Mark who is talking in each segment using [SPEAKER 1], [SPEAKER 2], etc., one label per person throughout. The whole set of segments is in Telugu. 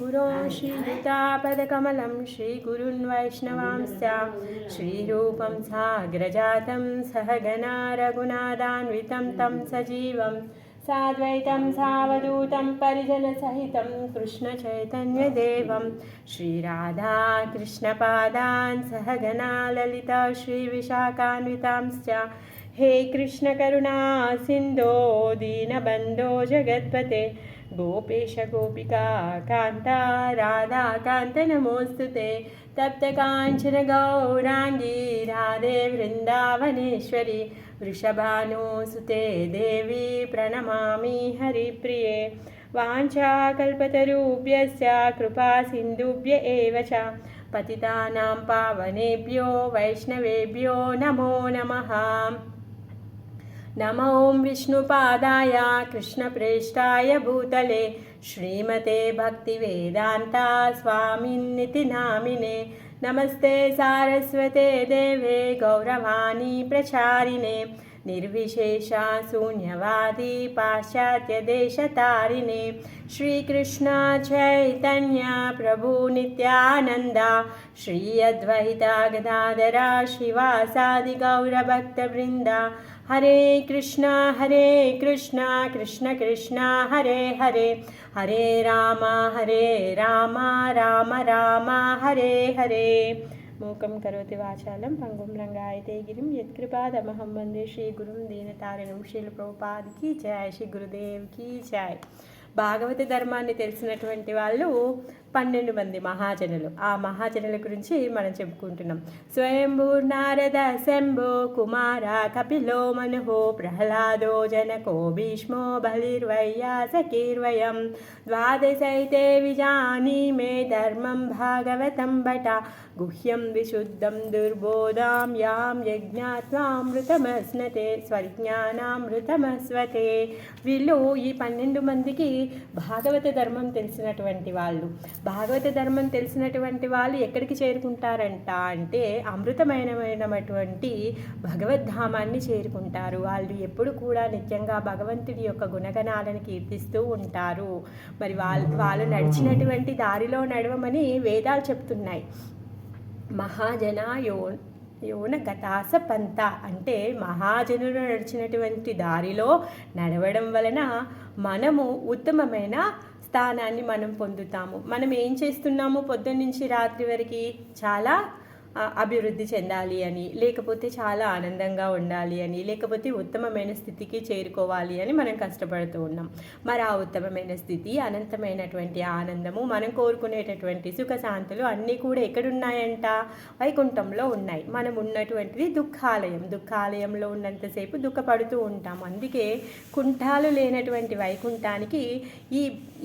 [SPEAKER 1] श्रीगुरो श्रीयुतापदकमलं श्रीगुरुन् वैष्णवांश्च श्रीरूपं साग्रजातं सहगना रघुनाथान्वितं तं सजीवं साद्वैतं सावधूतं परिजनसहितं कृष्णचैतन्यदेवं श्रीराधाकृष्णपादान् सहगना ललिता श्रीविशाखान्वितांश्च हे कृष्णकरुणा सिन्धो दीनबन्धो जगत्पते गोपेश गोपिका कान्ता राधाकान्त नमोऽस्तुते तप्तकाञ्चन गौराङ्गी राधे वृन्दावनेश्वरी वृषभानुसुते देवी प्रणमामि हरिप्रिये वाञ्छाकल्पतरुभ्यश्च कृपासिन्धुभ्य एव च पतितानां पावनेभ्यो वैष्णवेभ्यो नमो नमः। नमो विष्णुपादाय कृष्णप्रेष्ठाय भूतले श्रीमते भक्तिवेदान्ता स्वामिन्निति नामिने नमस्ते सारस्वते देवे गौरवाणी प्रचारिणे निर्विशेषा शून्यवादी पाश्चात्यदेशतारिणे श्रीकृष्ण चैतन्य प्रभु नित्यानन्द श्री अद्वैता गदाधरा शिवासादि गौरभक्तवृन्द हरे कृष्ण कृष्ण कृष्ण हरे हरे हरे राम राम राम हरे हरे। मूकं करोति वाचालं पंगुं लंघयते गिरिं यत्कृपातमहं वन्दे श्रीगुरुं दीनतारिणं श्रील प्रभुपाद की जय, श्री गुरुदेव की जय। భాగవత ధర్మాన్ని తెలిసినటువంటి వాళ్ళు 12 మంది మహాజనులు. ఆ మహాజనుల గురించి మనం చెప్పుకుంటున్నాం. స్వయంభూ నారద శంభో కుమార కపిలో మనుహో ప్రహ్లాదో జనకో భీష్మో బలిర్వయ్యాసకీర్వయం ద్వాదశైతే విజానీమే ధర్మం భాగవతం భట గుహ్యం విశుద్ధం దుర్బోధాం యాం యజ్ఞాత్వామృతమస్నతే స్వజ్ఞానామృతమస్వతే. వీళ్ళు ఈ 12 మందికి భాగవత ధర్మం తెలిసినటువంటి వాళ్ళు. భాగవత ధర్మం తెలిసినటువంటి వాళ్ళు ఎక్కడికి చేరుకుంటారంట అంటే అమృతమైనటువంటి భగవద్ధామాన్ని చేరుకుంటారు. వాళ్ళు ఎప్పుడు కూడా నిత్యంగా భగవంతుడి యొక్క గుణగణాలను కీర్తిస్తూ ఉంటారు. మరి వాళ్ళు నడిచినటువంటి దారిలో నడవమని వేదాలు చెప్తున్నాయి. మహాజన యోన గతాస పంత అంటే మహాజనులు నడిచినటువంటి దారిలో నడవడం వలన మనము ఉత్తమమైన స్థానాన్ని మనం పొందుతాము. మనం ఏం చేస్తున్నాము, పొద్దున్న నుంచి రాత్రి వరకు చాలా అభివృద్ధి చెందాలి అని, లేకపోతే చాలా ఆనందంగా ఉండాలి అని, లేకపోతే ఉత్తమమైన స్థితికి చేరుకోవాలి అని మనం కష్టపడుతూ ఉన్నాం. మరి ఆ ఉత్తమమైన స్థితి, అనంతమైనటువంటి ఆనందము, మనం కోరుకునేటటువంటి సుఖశాంతులు అన్నీ కూడా ఎక్కడున్నాయంట? వైకుంఠంలో ఉన్నాయి. మనం ఉన్నటువంటిది దుఃఖాలయం. దుఃఖాలయంలో ఉన్నంతసేపు దుఃఖపడుతూ ఉంటాము. అందుకే కుంఠాలు లేనటువంటి వైకుంఠానికి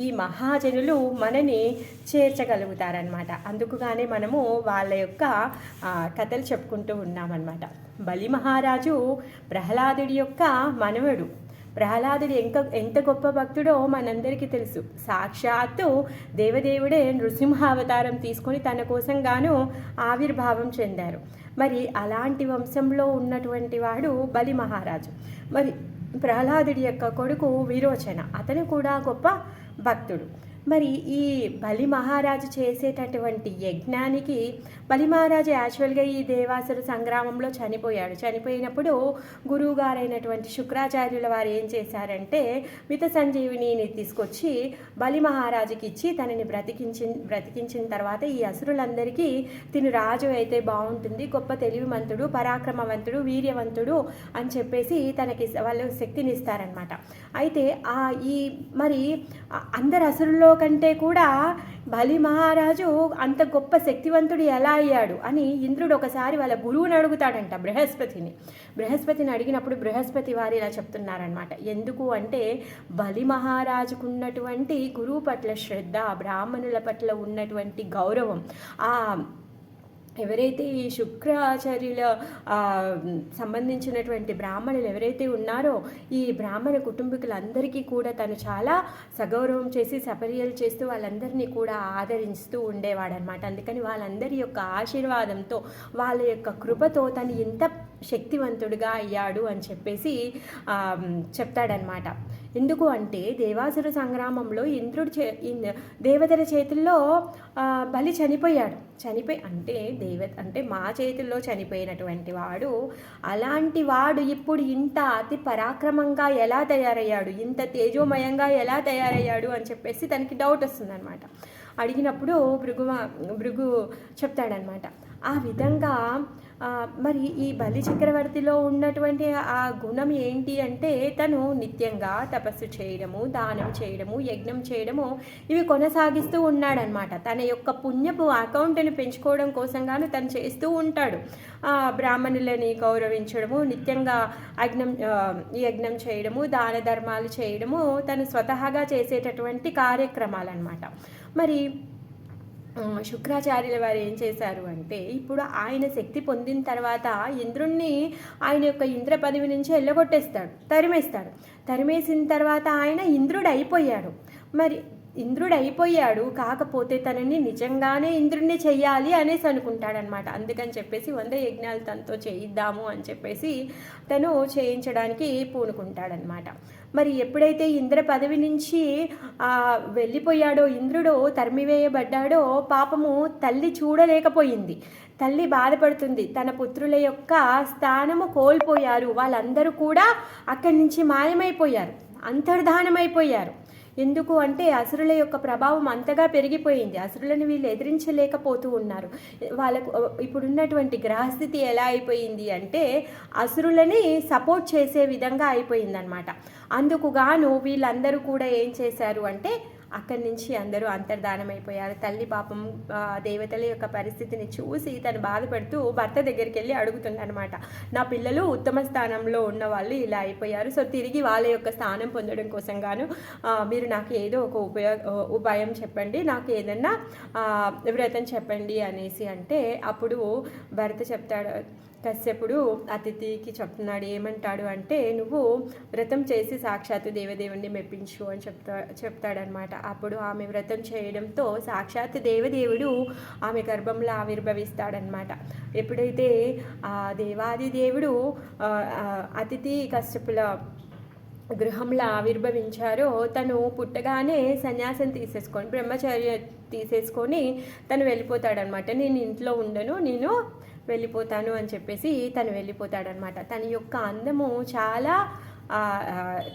[SPEAKER 1] ఈ మహాజనులు మనని చేర్చగలుగుతారనమాట. అందుకుగానే మనము వాళ్ళ యొక్క కథలు చెప్పుకుంటూ ఉన్నామన్నమాట. బలి మహారాజు ప్రహ్లాదుడి యొక్క మనవడు. ప్రహ్లాదుడు ఎంత గొప్ప భక్తుడో మనందరికీ తెలుసు. సాక్షాత్తు దేవదేవుడే నృసింహావతారం తీసుకొని తన కోసం గాను ఆవిర్భావం చెందారు. మరి అలాంటి వంశంలో ఉన్నటువంటి వాడు బలి మహారాజు. మరి ప్రహ్లాదుడి యొక్క కొడుకు విరోచన, అతను కూడా గొప్ప భక్తుడు. మరి ఈ బలి మహారాజు చేసేటటువంటి యజ్ఞానికి బలి మహారాజు యాక్చువల్గా ఈ దేవాసుర సంగ్రామంలో చనిపోయాడు. చనిపోయినప్పుడు గురువుగారైనటువంటి శుక్రాచార్యుల వారు ఏం చేశారంటే మిత సంజీవిని తీసుకొచ్చి బలి మహారాజుకి ఇచ్చి తనని బ్రతికించిన తర్వాత ఈ అసురులందరికీ తిను రాజు అయితే బాగుంటుంది, గొప్ప తెలివిమంతుడు, పరాక్రమవంతుడు, వీర్యవంతుడు అని చెప్పేసి తనకి వాళ్ళు శక్తిని ఇస్తారనమాట. అయితే మరి అందరు అసురుల్లో కంటే కూడా బలి మహారాజు అంత గొప్ప శక్తివంతుడు ఎలా అయ్యాడు అని ఇంద్రుడు ఒకసారి వాళ్ళ గురువుని అడుగుతాడంట, బృహస్పతిని అడిగినప్పుడు బృహస్పతి వారు ఇలా చెప్తున్నారనమాట. ఎందుకు అంటే బలి మహారాజుకు ఉన్నటువంటి గురువు పట్ల శ్రద్ధ, బ్రాహ్మణుల పట్ల ఉన్నటువంటి గౌరవం, ఎవరైతే ఈ శుక్రాచార్యుల సంబంధించినటువంటి బ్రాహ్మణులు ఎవరైతే ఉన్నారో ఈ బ్రాహ్మణ కుటుంబీకులందరికీ కూడా తను చాలా సగౌరవం చేసి సపర్యలు చేస్తూ వాళ్ళందరినీ కూడా ఆదరిస్తూ ఉండేవాడనమాట. అందుకని వాళ్ళందరి యొక్క ఆశీర్వాదంతో వాళ్ళ యొక్క కృపతో తను ఇంత శక్తివంతుడిగా అయ్యాడు అని చెప్పేసి చెప్తాడనమాట. ఎందుకు అంటే దేవాసుర సంగ్రామంలో దేవతల చేతుల్లో బలి చనిపోయాడు. అంటే మా చేతుల్లో చనిపోయినటువంటి వాడు, అలాంటి వాడు ఇప్పుడు ఇంత అతి పరాక్రమంగా ఎలా తయారయ్యాడు, ఇంత తేజోమయంగా ఎలా తయారయ్యాడు అని చెప్పేసి తనకి డౌట్ వస్తుందన్నమాట. అడిగినప్పుడు భృగు చెప్తాడనమాట. ఆ విధంగా మరి ఈ బలి చక్రవర్తిలో ఉన్నటువంటి ఆ గుణం ఏంటి అంటే తను నిత్యంగా తపస్సు చేయడము, దానం చేయడము, యజ్ఞం చేయడము ఇవి కొనసాగిస్తూ ఉన్నాడనమాట. తన యొక్క పుణ్యపు అకౌంట్ని పెంచుకోవడం కోసంగాను తను చేస్తూ ఉంటాడు. బ్రాహ్మణులని గౌరవించడము, నిత్యంగా యజ్ఞం చేయడము, దాన ధర్మాలు చేయడము తను స్వతహాగా చేసేటటువంటి కార్యక్రమాలన్నమాట. మరి శుక్రాచార్యుల వారు ఏం చేశారు అంటే, ఇప్పుడు ఆయన శక్తి పొందిన తర్వాత ఇంద్రుణ్ణి ఆయన యొక్క ఇంద్ర పదవి నుంచి తరిమేసిన తర్వాత ఆయన ఇంద్రుడు అయిపోయాడు. మరి ఇంద్రుడు అయిపోయాడు, కాకపోతే తనని నిజంగానే ఇంద్రుడిని చెయ్యాలి అనేసి అనుకుంటాడనమాట. అందుకని చెప్పేసి 100 యజ్ఞాలు తనతో చేయిద్దాము అని చెప్పేసి తను చేయించడానికి పూనుకుంటాడనమాట. మరి ఎప్పుడైతే ఇంద్ర పదవి నుంచి వెళ్ళిపోయాడో, ఇంద్రుడు తరిమివేయబడ్డాడో, పాపము తల్లి చూడలేకపోయింది. తల్లి బాధపడుతుంది. తన పుత్రుల యొక్క స్థానము కోల్పోయారు. వాళ్ళందరూ కూడా అక్కడి నుంచి మాయమైపోయారు, అంతర్ధానమైపోయారు. ఎందుకు అంటే అసురుల యొక్క ప్రభావం అంతగా పెరిగిపోయింది. అసురులను వీళ్ళు ఎదిరించలేకపోతూ ఉన్నారు. వాళ్ళకు ఇప్పుడున్నటువంటి గ్రహస్థితి ఎలా అయిపోయింది అంటే అసురులని సపోర్ట్ చేసే విధంగా అయిపోయిందనమాట. అందుకు గాను వీళ్ళందరూ కూడా ఏం చేశారు అంటే అక్కడి నుంచి అందరూ అంతర్ధానమైపోయారు. తల్లి పాపం దేవతల యొక్క పరిస్థితిని చూసి తను బాధపడుతూ భర్త దగ్గరికి వెళ్ళి అడుగుతుందనమాట. నా పిల్లలు ఉత్తమ స్థానంలో ఉన్న వాళ్ళు ఇలా అయిపోయారు, సో తిరిగి వాళ్ళ యొక్క స్థానం పొందడం కోసం గాను మీరు నాకు ఏదో ఒక ఉపాయం చెప్పండి, నాకు ఏదన్నా వ్రతం చెప్పండి అనేసి అంటే అప్పుడు భర్త చెప్తాడు, కశ్యపుడు అతిథికి చెప్తున్నాడు. ఏమంటాడు అంటే, నువ్వు వ్రతం చేసి సాక్షాత్తు దేవదేవుణ్ణి మెప్పించు అని చెప్తాడనమాట. అప్పుడు ఆమె వ్రతం చేయడంతో సాక్షాత్ దేవదేవుడు ఆమె గర్భంలో ఆవిర్భవిస్తాడనమాట. ఎప్పుడైతే ఆ దేవాది దేవుడు అతిథి కశ్యపుల గృహంలో ఆవిర్భవించారో తను పుట్టగానే సన్యాసం తీసేసుకొని బ్రహ్మచర్య తీసేసుకొని తను వెళ్ళిపోతాడనమాట. నేను ఇంట్లో ఉండను, నేను వెళ్ళిపోతాను అని చెప్పేసి తను వెళ్ళిపోతాడనమాట. తన యొక్క అందము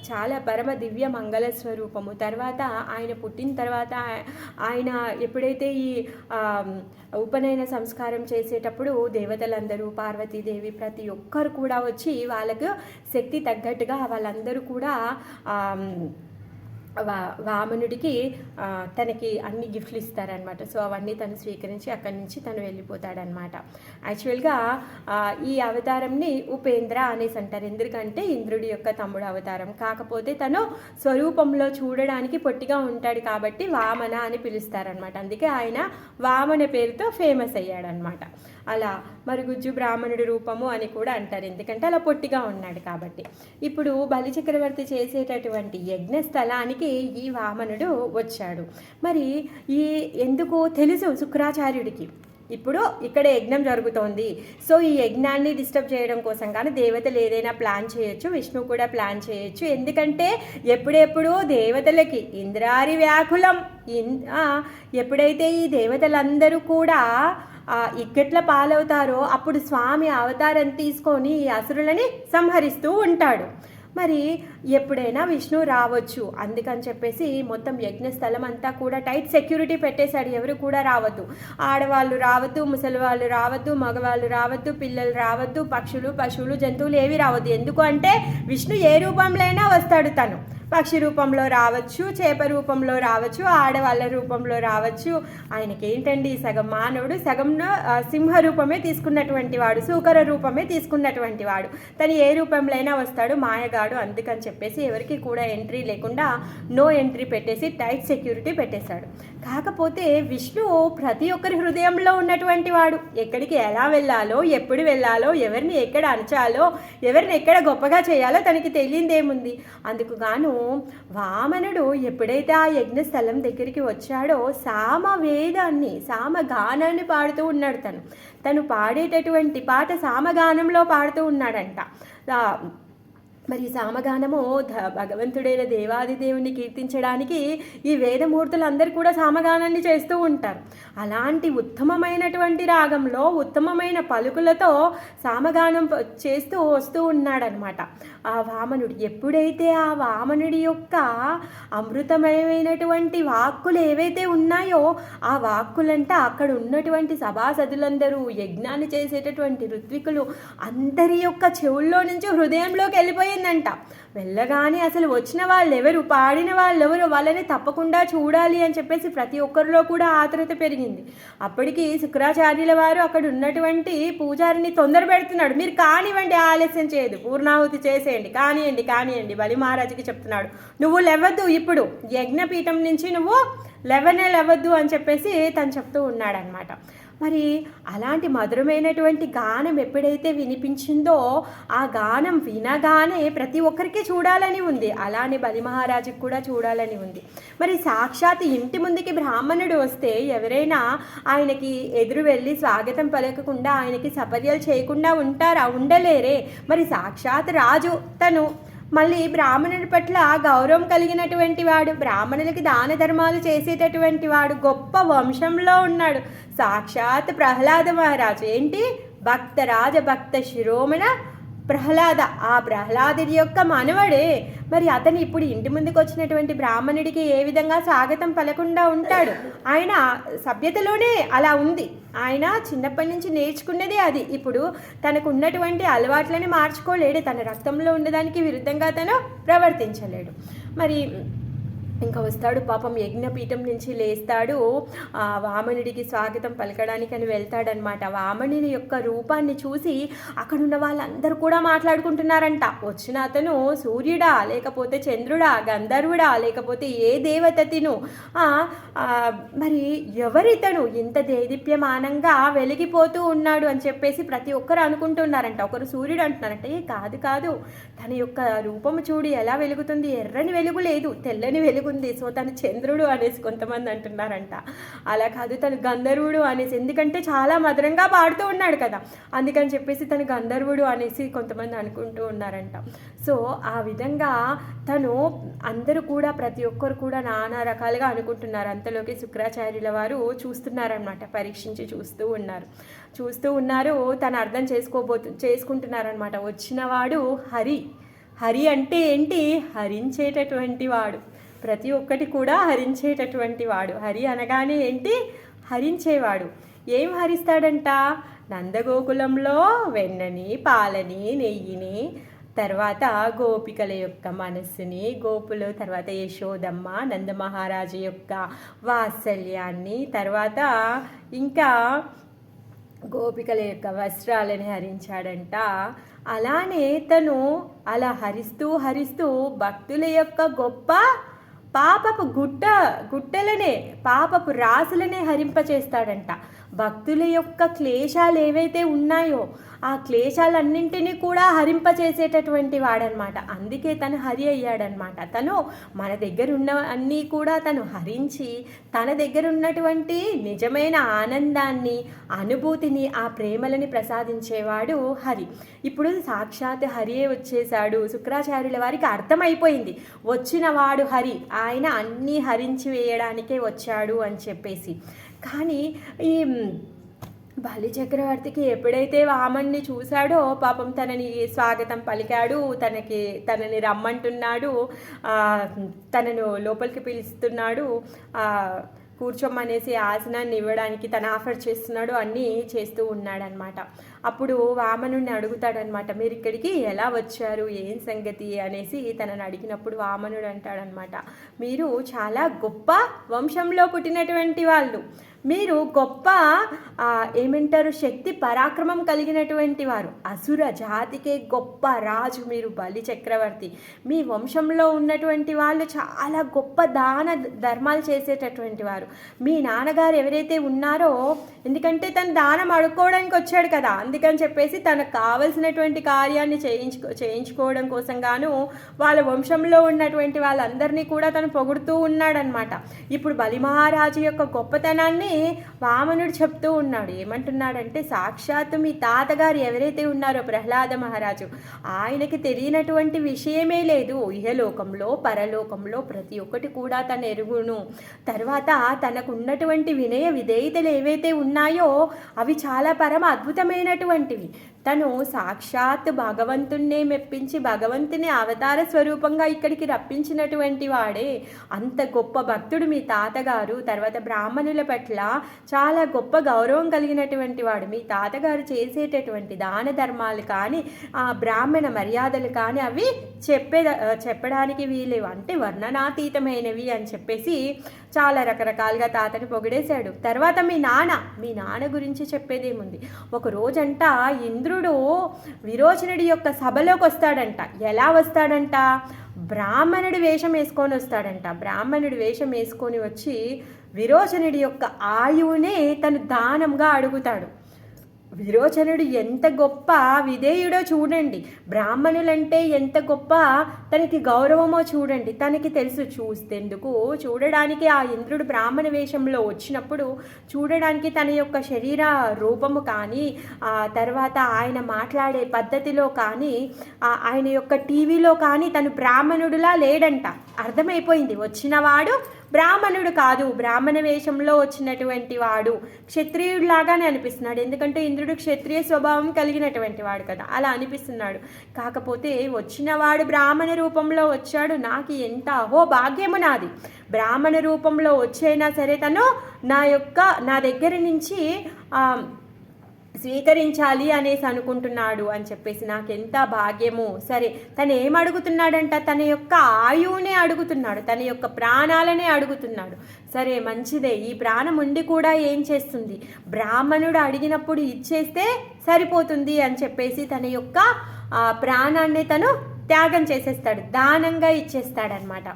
[SPEAKER 1] చాలా పరమ దివ్య మంగళ స్వరూపము. తర్వాత ఆయన పుట్టిన తర్వాత ఆయన ఎప్పుడైతే ఈ ఉపనయన సంస్కారం చేసేటప్పుడు దేవతలందరూ, పార్వతీదేవి, ప్రతి ఒక్కరు కూడా వచ్చి వాళ్ళకు శక్తి తగ్గట్టుగా వాళ్ళందరూ కూడా వామనుడికి తనకి అన్ని గిఫ్ట్లు ఇస్తారనమాట. సో అవన్నీ తను స్వీకరించి అక్కడి నుంచి తను వెళ్ళిపోతాడనమాట. యాక్చువల్గా ఈ అవతారంని ఉపేంద్ర అనేసి అంటారు, ఎందుకంటే ఇంద్రుడి యొక్క తమ్ముడు అవతారం. కాకపోతే తను స్వరూపంలో చూడడానికి పొట్టిగా ఉంటాడు కాబట్టి వామన అని పిలుస్తారనమాట. అందుకే ఆయన వామన పేరుతో ఫేమస్ అయ్యాడనమాట. అలా మరుగుజ్జు బ్రాహ్మణుడి రూపము అని కూడా అంటారు, ఎందుకంటే అలా పొట్టిగా ఉన్నాడు కాబట్టి. ఇప్పుడు బలి చక్రవర్తి చేసేటటువంటి యజ్ఞ స్థలానికి ఈ వామనుడు వచ్చాడు. మరి ఎందుకు తెలుసు శుక్రాచార్యుడికి, ఇప్పుడు ఇక్కడ యజ్ఞం జరుగుతోంది, సో ఈ యజ్ఞాన్ని డిస్టర్బ్ చేయడం కోసం కానీ దేవతలు ఏదైనా ప్లాన్ చేయొచ్చు, విష్ణు కూడా ప్లాన్ చేయొచ్చు. ఎందుకంటే ఎప్పుడెప్పుడు దేవతలకి ఇంద్రారి వ్యాకులం, ఎప్పుడైతే ఈ దేవతలందరూ కూడా ఇక్కట్ల పాలవుతారో అప్పుడు స్వామి అవతారం తీసుకొని ఈ అసురులని సంహరిస్తూ ఉంటాడు. మరి ఎప్పుడైనా విష్ణు రావచ్చు, అందుకని చెప్పేసి మొత్తం యజ్ఞస్థలం అంతా కూడా టైట్ సెక్యూరిటీ పెట్టేశాడు. ఎవరు కూడా రావద్దు, ఆడవాళ్ళు రావద్దు, ముసలి వాళ్ళు రావద్దు, మగవాళ్ళు రావద్దు, పిల్లలు రావద్దు, పశువులు జంతువులు ఏవి రావద్దు. ఎందుకు అంటే విష్ణు ఏ రూపంలో అయినా వస్తాడు. తను పక్షి రూపంలో రావచ్చు, చేప రూపంలో రావచ్చు, ఆడవాళ్ళ రూపంలో రావచ్చు. ఆయనకి ఏంటండి, సగం మానవుడు, సగం సింహ రూపమే తీసుకున్నటువంటి వాడు, సూకర రూపమే తీసుకున్నటువంటి వాడు. తను ఏ రూపంలో అయినా వస్తాడు, మాయగాడు. అందుకని చెప్పేసి ఎవరికి కూడా ఎంట్రీ లేకుండా నో ఎంట్రీ పెట్టేసి టైట్ సెక్యూరిటీ పెట్టేశాడు. కాకపోతే విష్ణువు ప్రతి ఒక్కరి హృదయంలో ఉన్నటువంటి వాడు. ఎక్కడికి ఎలా వెళ్ళాలో, ఎప్పుడు వెళ్ళాలో, ఎవరిని ఎక్కడ అణచాలో, ఎవరిని ఎక్కడ గొప్పగా చేయాలో తనకి తెలియదేముంది. అందుకు గాను వామనుడు ఎప్పుడైతే ఆ యజ్ఞస్థలం దగ్గరికి వచ్చాడో సామగానాన్ని పాడుతూ ఉన్నాడు. తను పాడేటటువంటి పాట సామగానంలో పాడుతూ ఉన్నాడంట. మరి సామగానము భగవంతుడైన దేవాది దేవుణ్ణి కీర్తించడానికి ఈ వేదమూర్తులందరూ కూడా సామగానాన్ని చేస్తూ ఉంటారు. అలాంటి ఉత్తమమైనటువంటి రాగంలో ఉత్తమమైన పలుకులతో సామగానం చేస్తూ వస్తూ ఉన్నాడనమాట ఆ వామనుడు. ఎప్పుడైతే ఆ వామనుడి యొక్క అమృతమయమైనటువంటి వాక్కులు ఏవైతే ఉన్నాయో ఆ వాక్కులంట అక్కడ ఉన్నటువంటి సభాసదులందరూ, యజ్ఞాన్ని చేసేటటువంటి ఋత్వికులు అందరి యొక్క చెవుల్లో నుంచి హృదయంలోకి వెళ్ళిపోయిందంట. వెళ్ళగానే అసలు వచ్చిన వాళ్ళెవరు, పాడిన వాళ్ళెవరు, వాళ్ళని తప్పకుండా చూడాలి అని చెప్పేసి ప్రతి ఒక్కరిలో కూడా ఆతృత పెరిగింది. అప్పటికి శుక్రాచార్యుల వారు అక్కడ ఉన్నటువంటి పూజారిని తొందర పెడుతున్నాడు. మీరు కానివ్వండి, ఆలస్యం చేయదు, పూర్ణాహుతి చేసేయండి, కానివ్వండి. బలి మహారాజుకి చెప్తున్నాడు, నువ్వు లేవద్దు, ఇప్పుడు యజ్ఞపీఠం నుంచి నువ్వు లేవద్దు అని చెప్పేసి తను చెప్తూ ఉన్నాడనమాట. మరి అలాంటి మధురమైనటువంటి గానం ఎప్పుడైతే వినిపించిందో ఆ గానం వినగానే ప్రతి ఒక్కరికి చూడాలని ఉంది. అలానే బలి మహారాజుకి కూడా చూడాలని ఉంది. మరి సాక్షాత్ ఇంటి ముందుకి బ్రాహ్మణుడు వస్తే ఎవరైనా ఆయనకి ఎదురు వెళ్ళి స్వాగతం పలకకుండా ఆయనకి సపర్యలు చేయకుండా ఉంటారా? ఉండలేరే. మరి సాక్షాత్ రాజు తను మళ్ళీ బ్రాహ్మణుడి పట్ల గౌరవం కలిగినటువంటి వాడు, బ్రాహ్మణులకి దాన ధర్మాలు చేసేటటువంటి వాడు, గొప్ప వంశంలో ఉన్నాడు సాక్షాత్ ప్రహ్లాద మహారాజు. ఏంటి? భక్త శిరోమణ ప్రహ్లాద, ఆ ప్రహ్లాదుడి యొక్క మనవడే. మరి అతను ఇప్పుడు ఇంటి ముందుకు వచ్చినటువంటి బ్రాహ్మణుడికి ఏ విధంగా స్వాగతం పలకుండా ఉంటాడు? ఆయన సభ్యతలోనే అలా ఉంది. ఆయన చిన్నప్పటి నుంచి నేర్చుకున్నదే అది. ఇప్పుడు తనకు ఉన్నటువంటి అలవాట్లని మార్చుకోలేడు. తన రక్తంలో ఉండడానికి విరుద్ధంగా తను ప్రవర్తించలేడు. మరి ఇంకా వస్తాడు పాపం, యజ్ఞపీఠం నుంచి లేస్తాడు, వామనుడికి స్వాగతం పలకడానికి అని వెళ్తాడనమాట. వామనుని యొక్క రూపాన్ని చూసి అక్కడున్న వాళ్ళందరూ కూడా మాట్లాడుకుంటున్నారంట. వచ్చిన అతను సూర్యుడా, లేకపోతే చంద్రుడా, గంధర్వుడా, లేకపోతే ఏ దేవతను, మరి ఎవరితను ఇంత దేదీప్యమానంగా వెలిగిపోతూ ఉన్నాడు అని చెప్పేసి ప్రతి ఒక్కరు అనుకుంటున్నారంట. ఒకరు సూర్యుడు అంటున్నారంట, కాదు, తన యొక్క రూపము చూడు ఎలా వెలుగుతుంది, ఎర్రని వెలుగు లేదు, తెల్లని వెలుగు ఉంది. సో తను చంద్రుడు అనేసి కొంతమంది అంటున్నారంట. అలా కాదు, తను గంధర్వుడు అనేసి, ఎందుకంటే చాలా మధురంగా పాడుతూ ఉన్నాడు కదా, అందుకని చెప్పేసి తను గంధర్వుడు అనేసి కొంతమంది అనుకుంటూ ఉన్నారంట. సో ఆ విధంగా తను అందరూ కూడా ప్రతి ఒక్కరు కూడా నానా రకాలుగా అనుకుంటున్నారు. అంతలోకి శుక్రాచార్యుల వారు చూస్తున్నారనమాట, పరీక్షించి చూస్తూ ఉన్నారు. తను అర్థం చేసుకుంటున్నారనమాట. వచ్చినవాడు హరి అంటే ఏంటి? హరించేటటువంటి వాడు. ప్రతి ఒక్కటి కూడా హరించేటటువంటి వాడు. హరి అనగానే ఏంటి? హరించేవాడు. ఏం హరిస్తాడంట? నందగోకులంలో వెన్నని, పాలని, నెయ్యిని, తర్వాత గోపికల యొక్క మనస్సుని, గోపులు, తర్వాత యశోదమ్మ, నందమహారాజు యొక్క వాత్సల్యాన్ని, తర్వాత ఇంకా గోపికల యొక్క వస్త్రాలని హరించాడంట. అలానే తను అలా హరిస్తూ భక్తుల యొక్క గొప్ప పాపపు గుట్టలనే, పాపపు రాసులనే హరింపచేస్తాడంట. భక్తుల యొక్క క్లేశాలు ఏవైతే ఉన్నాయో ఆ క్లేశాలన్నింటినీ కూడా హరింపచేసేటటువంటి వాడనమాట. అందుకే తను హరి అయ్యాడనమాట. తను మన దగ్గర ఉన్న అన్నీ కూడా తను హరించి తన దగ్గర ఉన్నటువంటి నిజమైన ఆనందాన్ని, అనుభూతిని, ఆ ప్రేమలని ప్రసాదించేవాడు హరి. ఇప్పుడు సాక్షాత్ హరియే వచ్చేసాడు. శుక్రాచార్యుల వారికి అర్థమైపోయింది, వచ్చిన వాడు హరి, ఆయన అన్నీ హరించి వేయడానికే వచ్చాడు అని చెప్పేసి. కానీ ఈ బలి చక్రవర్తికి ఎప్పుడైతే వామన్ని చూశాడో పాపం తనని స్వాగతం పలికాడు, తనని రమ్మంటున్నాడు, తనను లోపలికి పిలుస్తున్నాడు, కూర్చోమనేసి ఆసనాన్ని ఇవ్వడానికి తను ఆఫర్ చేస్తున్నాడు, అన్నీ చేస్తూ ఉన్నాడనమాట. అప్పుడు వామనుడిని అడుగుతాడనమాట, మీరు ఇక్కడికి ఎలా వచ్చారు, ఏం సంగతి అనేసి తనని అడిగినప్పుడు వామనుడు అంటాడనమాట, మీరు చాలా గొప్ప వంశంలో పుట్టినటువంటి వాళ్ళు, మీరు గొప్ప ఏమంటారు శక్తి పరాక్రమం కలిగినటువంటి వారు, అసుర జాతికే గొప్ప రాజు మీరు, బలి చక్రవర్తి. మీ వంశంలో ఉన్నటువంటి వాళ్ళు చాలా గొప్ప దాన ధర్మాలు చేసేటటువంటి వారు. మీ నాన్నగారు ఎవరైతే ఉన్నారో, ఎందుకంటే తను దానం అడుక్కోవడానికి వచ్చాడు కదా, అందుకని చెప్పేసి తనకు కావలసినటువంటి కార్యాన్ని చేయించుకోవడం కోసం గాను వాళ్ళ వంశంలో ఉన్నటువంటి వాళ్ళందరినీ కూడా తను పొగుడుతూ ఉన్నాడనమాట. ఇప్పుడు బలి మహారాజు యొక్క గొప్పతనాన్ని వామనుడు చెప్తూ ఉన్నాడు. ఏమంటున్నాడంటే, సాక్షాత్తు మీ తాతగారు ఎవరైతే ఉన్నారో ప్రహ్లాద మహారాజు, ఆయనకి తెలియనటువంటి విషయమే లేదు. ఇహలోకంలో పరలోకంలో ప్రతి ఒక్కటి కూడా తను ఎరుగును. తర్వాత తనకు ఉన్నటువంటి వినయ విధేయతలు ఏవైతే ఉన్నాయో అవి చాలా పరమ అద్భుతమైనటువంటివి. తను సాక్షాత్ భగవంతుణ్ణే మెప్పించి భగవంతుని అవతార స్వరూపంగా ఇక్కడికి రప్పించినటువంటి వాడే. అంత గొప్ప భక్తుడు మీ తాతగారు. తర్వాత బ్రాహ్మణుల పట్ల చాలా గొప్ప గౌరవం కలిగినటువంటి వాడు. మీ తాతగారు చేసేటటువంటి దాన ధర్మాలు కానీ బ్రాహ్మణ మర్యాదలు కానీ అవి చెప్పడానికి వీలేవు, అంటే వర్ణనాతీతమైనవి అని చెప్పేసి చాలా రకరకాలుగా తాతని పొగిడేశాడు. తర్వాత మీ నాన్న గురించి చెప్పేదేముంది. ఒక రోజంట ఇంద్రుడు విరోచనుడి యొక్క సభలోకి వస్తాడంట. ఎలా వస్తాడంట? బ్రాహ్మణుడి వేషం వేసుకొని వస్తాడంట. బ్రాహ్మణుడి వేషం వేసుకొని వచ్చి విరోచనుడి యొక్క ఆయువునే తను దానంగా అడుగుతాడు. విరోచనుడు ఎంత గొప్ప విధేయుడో చూడండి, బ్రాహ్మణులంటే ఎంత గొప్ప తనకి గౌరవమో చూడండి. తనకి తెలుసు చూస్తేందుకు, చూడడానికి ఆ ఇంద్రుడు బ్రాహ్మణ వేషంలో వచ్చినప్పుడు చూడడానికి తన యొక్క శరీర రూపము కానీ తర్వాత ఆయన మాట్లాడే పద్ధతిలో కానీ ఆయన యొక్క టీవీలో కానీ తను బ్రాహ్మణుడిలా లేడంట. అర్థమైపోయింది, వచ్చినవాడు బ్రాహ్మణుడు కాదు, బ్రాహ్మణ వేషంలో వచ్చినటువంటి వాడు క్షత్రియుడిలాగానే అనిపిస్తున్నాడు. ఎందుకంటే ఇంద్రుడు క్షత్రియ స్వభావం కలిగినటువంటి వాడు కదా, అలా అనిపిస్తున్నాడు. కాకపోతే వచ్చినవాడు బ్రాహ్మణ రూపంలో వచ్చాడు. నాకు ఎంత భాగ్యము నాది, బ్రాహ్మణ రూపంలో వచ్చైనా సరే తను నా దగ్గర నుంచి స్వీకరించాలి అనేసి అనుకుంటున్నాడు అని చెప్పేసి నాకెంత భాగ్యము. సరే, తను ఏం అడుగుతున్నాడంట? తన యొక్క ఆయువునే అడుగుతున్నాడు, తన యొక్క ప్రాణాలనే అడుగుతున్నాడు. సరే, మంచిదే, ఈ ప్రాణం ఉండి కూడా ఏం చేస్తుంది, బ్రాహ్మణుడు అడిగినప్పుడు ఇచ్చేస్తే సరిపోతుంది అని చెప్పేసి తన యొక్క ప్రాణాన్ని తను త్యాగం చేసేస్తాడు, దానంగా ఇచ్చేస్తాడనమాట.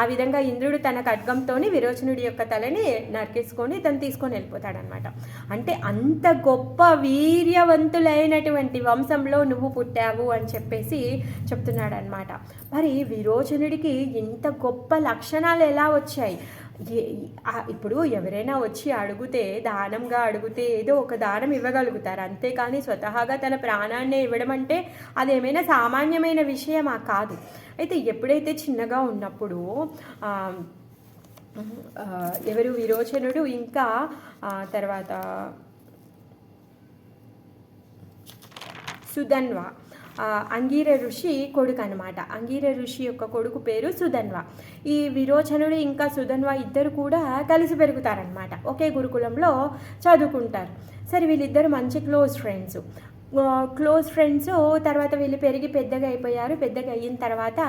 [SPEAKER 1] ఆ విధంగా ఇంద్రుడు తన ఖడ్గంతోని విరోచనుడి యొక్క తలని నరికేసుకొని తను తీసుకొని వెళ్ళిపోతాడనమాట. అంటే అంత గొప్ప వీర్యవంతులైనటువంటి వంశంలో నువ్వు పుట్టావు అని చెప్పేసి చెప్తున్నాడనమాట. మరి విరోచనుడికి ఇంత గొప్ప లక్షణాలు ఎలా వచ్చాయి? ఇప్పుడు ఎవరైనా వచ్చి అడిగితే, దానంగా అడిగితే ఏదో ఒక దానం ఇవ్వగలుగుతారు, అంతేకాని స్వతహాగా తన ప్రాణాన్ని ఇవ్వడం అంటే అదేమైనా సామాన్యమైన విషయమా? కాదు. అయితే ఎప్పుడైతే చిన్నగా ఉన్నప్పుడు ఎవరు విరోచనుడు ఇంకా తర్వాత సుధన్వ, అంగీర ఋషి కొడుకు అనమాట. అంగీర ఋషి యొక్క కొడుకు పేరు సుధన్వ. ఈ విరోచనుడు ఇంకా సుధన్వ ఇద్దరు కూడా కలిసి పెరుగుతారనమాట, ఒకే గురుకులంలో చదువుకుంటారు. సరే, వీళ్ళిద్దరు మంచి క్లోజ్ ఫ్రెండ్స్. తర్వాత వీళ్ళు పెరిగి పెద్దగా అయిపోయారు. పెద్దగా అయిన తర్వాత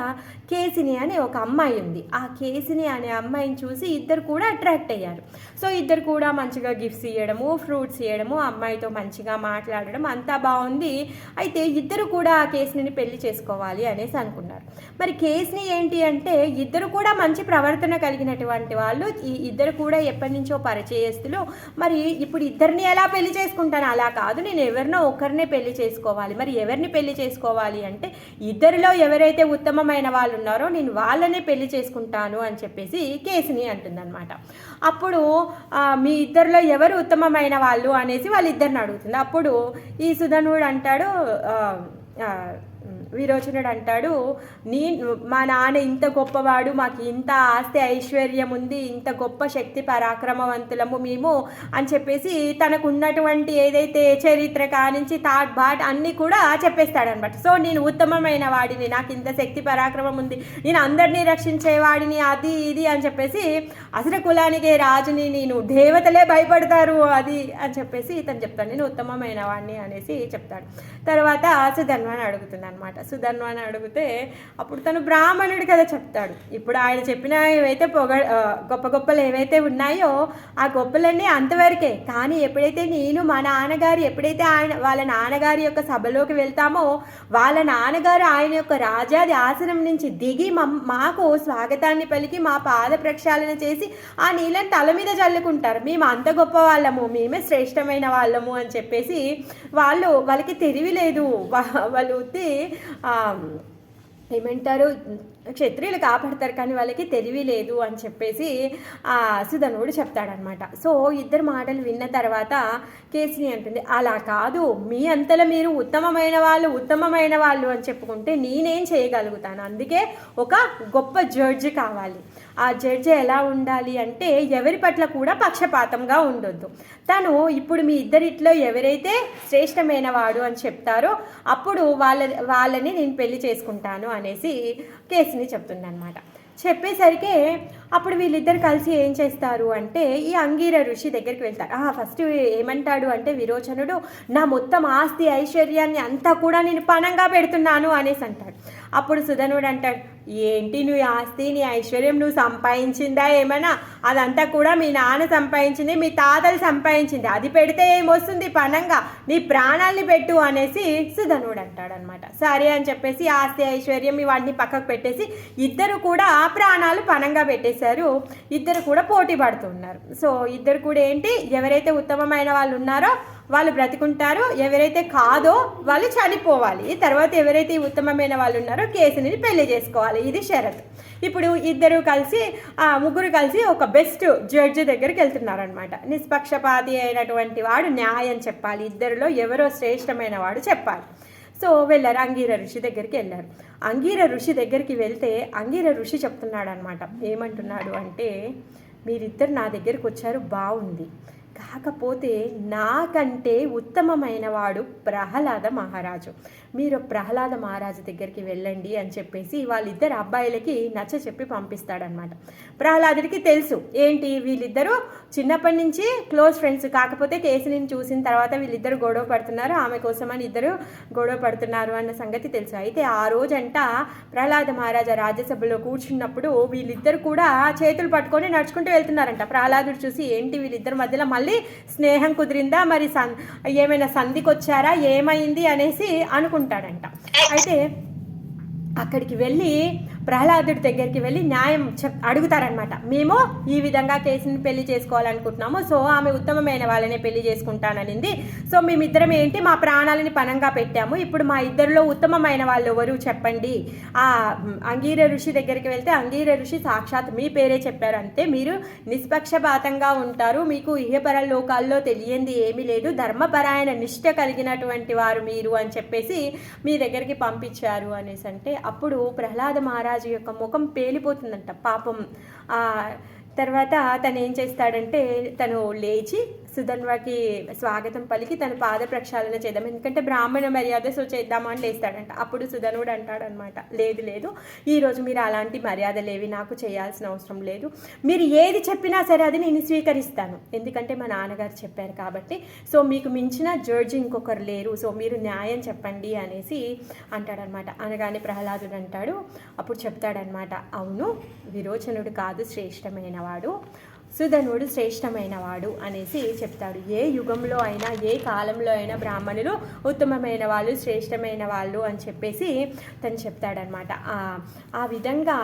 [SPEAKER 1] కేసిని అనే ఒక అమ్మాయి ఉంది. ఆ కేసిని అనే అమ్మాయిని చూసి ఇద్దరు కూడా అట్రాక్ట్ అయ్యారు. సో ఇద్దరు కూడా మంచిగా గిఫ్ట్స్ ఇవ్వడము, ఫ్రూట్స్ ఇవ్వడము, అమ్మాయితో మంచిగా మాట్లాడడం అంతా బాగుంది. అయితే ఇద్దరు కూడా ఆ కేసిని పెళ్లి చేసుకోవాలి అనేసి అనుకున్నారు. మరి కేసిని ఏంటి అంటే ఇద్దరు కూడా మంచి ప్రవర్తన కలిగినటువంటి వాళ్ళు, ఈ ఇద్దరు కూడా ఎప్పటి నుంచో పరిచయస్తులు. మరి ఇప్పుడు ఇద్దరిని ఎలా పెళ్లి చేసుకుంటాను? అలా కాదు, నేను ఎవరినో ఒకరినే పెళ్లి చేసుకోవాలి. మరి ఎవరిని పెళ్లి చేసుకోవాలి అంటే ఇద్దరిలో ఎవరైతే ఉత్తమమైన వాళ్ళు ఉన్నారో నేను వాళ్ళనే పెళ్లి చేసుకుంటాను అని చెప్పేసి కేసిని అంటుందన్నమాట. అప్పుడు మీ ఇద్దరిలో ఎవరు ఉత్తమమైన వాళ్ళు అనేసి వాళ్ళిద్దరిని అడుగుతుంది. అప్పుడు ఈ సుధనుడు అంటాడు, విరోచనుడు అంటాడు, మా నాన్న ఇంత గొప్పవాడు, మాకు ఇంత ఆస్తి ఐశ్వర్యం ఉంది, ఇంత గొప్ప శక్తి పరాక్రమవంతులము మేము అని చెప్పేసి తనకు ఉన్నటువంటి ఏదైతే చరిత్ర కానించి థాట్ బాట్ అన్నీ కూడా చెప్పేస్తాడనమాట. సో నేను ఉత్తమమైన వాడిని, నాకు ఇంత శక్తి పరాక్రమం ఉంది, నేను అందరినీ రక్షించేవాడిని, అది ఇది అని చెప్పేసి అసలు కులానికి రాజుని, నేను దేవతలే భయపడతారు అది అని చెప్పేసి ఇతను చెప్తాడు, నేను ఉత్తమమైన వాడిని అనేసి చెప్తాడు. తర్వాత సుధన్వని అడుగుతుంది అనమాట, సుధన్వ అని అడిగితే అప్పుడు తను బ్రాహ్మణుడు కదా చెప్తాడు. ఇప్పుడు ఆయన చెప్పిన ఏవైతే గొప్ప గొప్పలు ఏవైతే ఉన్నాయో ఆ గొప్పలన్నీ అంతవరకే. కానీ ఎప్పుడైతే నేను మా నాన్నగారు ఎప్పుడైతే వాళ్ళ నాన్నగారి యొక్క సభలోకి వెళ్తామో వాళ్ళ నాన్నగారు ఆయన యొక్క రాజాది ఆసనం నుంచి దిగి మాకు స్వాగతాన్ని పలికి మా పాద ప్రక్షాళన చేసి ఆ నీళ్ళని తల మీద చల్లుకుంటారు. మేము అంత గొప్ప వాళ్ళము, మేమే శ్రేష్టమైన వాళ్ళము అని చెప్పేసి వాళ్ళకి తెలివి లేదు. వాళ్ళు ఏమంటారు, క్షత్రియులు కాపాడతారు కానీ వాళ్ళకి తెలివి లేదు అని చెప్పేసి సుధనుడు చెప్తాడనమాట. సో ఇద్దరు మాటలు విన్న తర్వాత కేసిని అంటుంది, అలా కాదు, మీ అంతలో మీరు ఉత్తమమైన వాళ్ళు అని చెప్పుకుంటే నేనేం చేయగలుగుతాను. అందుకే ఒక గొప్ప జడ్జి కావాలి. ఆ జడ్జి ఎలా ఉండాలి అంటే ఎవరి పట్ల కూడా పక్షపాతంగా ఉండొద్దు. తను ఇప్పుడు మీ ఇద్దరిట్లో ఎవరైతే శ్రేష్టమైన వాడు అని చెప్తారో అప్పుడు వాళ్ళని నేను పెళ్లి చేసుకుంటాను అనేసి కేసుని చెప్తుందన్నమాట. చెప్పేసరికి అప్పుడు వీళ్ళిద్దరు కలిసి ఏం చేస్తారు అంటే ఈ అంగీర ఋషి దగ్గరికి వెళ్తారు. ఫస్ట్ ఏమంటాడు అంటే విరోచనుడు, నా మొత్తం ఆస్తి ఐశ్వర్యాన్ని అంతా కూడా నేను పణంగా పెడుతున్నాను అనేసి అంటాడు. అప్పుడు సుధనుడు అంటాడు, ఏంటి నువ్వు ఆస్తి నీ ఐశ్వర్యం నువ్వు సంపాదించిందా ఏమైనా? అదంతా కూడా మీ నాన్న సంపాదించింది, మీ తాతలు సంపాదించింది, అది పెడితే ఏమొస్తుంది పణంగా, నీ ప్రాణాలని పెట్టు అనేసి సుధనుడు అంటాడనమాట. సరే అని చెప్పేసి ఆస్తి ఐశ్వర్యం ఇవన్నీ పక్కకు పెట్టేసి ఇద్దరు కూడా ప్రాణాలు పణంగా పెట్టేశారు. ఇద్దరు కూడా పోటీ పడుతున్నారు. సో ఇద్దరు కూడా ఏంటి, ఎవరైతే ఉత్తమమైన వాళ్ళు ఉన్నారో వాళ్ళు బ్రతికుంటారు, ఎవరైతే కాదో వాళ్ళు చనిపోవాలి. తర్వాత ఎవరైతే ఉత్తమమైన వాళ్ళు ఉన్నారో కేసుని పెళ్లి చేసుకోవాలి. ఇది షరత్. ఇప్పుడు ముగ్గురు కలిసి ఒక బెస్ట్ జడ్జి దగ్గరికి వెళ్తున్నారనమాట. నిష్పక్షపాతి అయినటువంటి వాడు న్యాయం చెప్పాలి, ఇద్దరిలో ఎవరో శ్రేష్టమైన వాడు చెప్పాలి. సో వెళ్ళారు, అంగీర ఋషి దగ్గరికి వెళ్ళారు. అంగీర ఋషి దగ్గరికి వెళ్తే అంగీర ఋషి చెప్తున్నాడు అనమాట. ఏమంటున్నాడు అంటే, మీరిద్దరు నా దగ్గరికి వచ్చారు, బాగుంది, కాకపోతే నాకంటే ఉత్తమమైన వాడు ప్రహ్లాద మహారాజు. మీరు ప్రహ్లాద మహారాజు దగ్గరికి వెళ్ళండి అని చెప్పేసి వాళ్ళిద్దరు అబ్బాయిలకి నచ్చ చెప్పి పంపిస్తాడనమాట. ప్రహ్లాదుడికి తెలుసు ఏంటి వీళ్ళిద్దరూ చిన్నప్పటి నుంచి క్లోజ్ ఫ్రెండ్స్, కాకపోతే కేసుని చూసిన తర్వాత వీళ్ళిద్దరు గొడవ పడుతున్నారు, ఆమె కోసమని ఇద్దరు గొడవ పడుతున్నారు అన్న సంగతి తెలుసు. అయితే ఆ రోజంట ప్రహ్లాద మహారాజా రాజ్యసభలో కూర్చున్నప్పుడు వీళ్ళిద్దరు కూడా చేతులు పట్టుకొని నడుచుకుంటూ వెళ్తున్నారంట. ప్రహ్లాదుడు చూసి ఏంటి వీళ్ళిద్దరి మధ్యలో మళ్ళీ స్నేహం కుదిరిందా, మరి ఏమైనా సంధికి వచ్చారా, ఏమైంది అనేసి అనుకుంటాడంట. అయితే అక్కడికి వెళ్ళి ప్రహ్లాదుడి దగ్గరికి వెళ్ళి న్యాయం అడుగుతారనమాట. మేము ఈ విధంగా కేసుని పెళ్లి చేసుకోవాలనుకుంటున్నాము, సో ఆమె ఉత్తమమైన వాళ్ళనే పెళ్లి చేసుకుంటాననింది, సో మేమిద్దరం ఏంటి మా ప్రాణాలని పణంగా పెట్టాము, ఇప్పుడు మా ఇద్దరిలో ఉత్తమమైన వాళ్ళు ఎవరు చెప్పండి. ఆ అంగీర ఋషి దగ్గరికి వెళ్తే అంగీర ఋషి సాక్షాత్ మీ పేరే చెప్పారు, అంతే, మీరు నిష్పక్షపాతంగా ఉంటారు, మీకు ఇహపర లోకాల్లో తెలియంది ఏమీ లేదు, ధర్మపరాయణ నిష్ఠ కలిగినటువంటి వారు మీరు అని చెప్పేసి మీ దగ్గరికి పంపించారు అనేసి అంటే అప్పుడు ప్రహ్లాద మహారాజు యొక్క ముఖం పేలిపోతుందంట పాపం. తర్వాత తను ఏం చేస్తాడంటే తను లేచి సుధన్వకి స్వాగతం పలికి తన పాద ప్రక్షాళన చేద్దాం, ఎందుకంటే బ్రాహ్మణ మర్యాద సో చేద్దామా అని లేస్తాడంట. అప్పుడు సుధనుడు అంటాడనమాట, లేదు ఈరోజు మీరు అలాంటి మర్యాదలేవి నాకు చేయాల్సిన అవసరం లేదు, మీరు ఏది చెప్పినా సరే అది నేను స్వీకరిస్తాను, ఎందుకంటే మా నాన్నగారు చెప్పారు కాబట్టి, సో మీకు మించిన జడ్జి ఇంకొకరు లేరు, సో మీరు న్యాయం చెప్పండి అనేసి అంటాడనమాట. అనగానే ప్రహ్లాదుడు అంటాడు, అప్పుడు చెప్తాడనమాట, అవును విరోచనుడు కాదు శ్రేష్టమైన వాడు, సుధనుడు శ్రేష్టమైన వాడు అనేసి చెప్తాడు. ఏ యుగంలో అయినా ఏ కాలంలో అయినా బ్రాహ్మణులు ఉత్తమమైన వాళ్ళు శ్రేష్టమైన వాళ్ళు అని చెప్పేసి తను చెప్తాడనమాట. ఆ విధంగా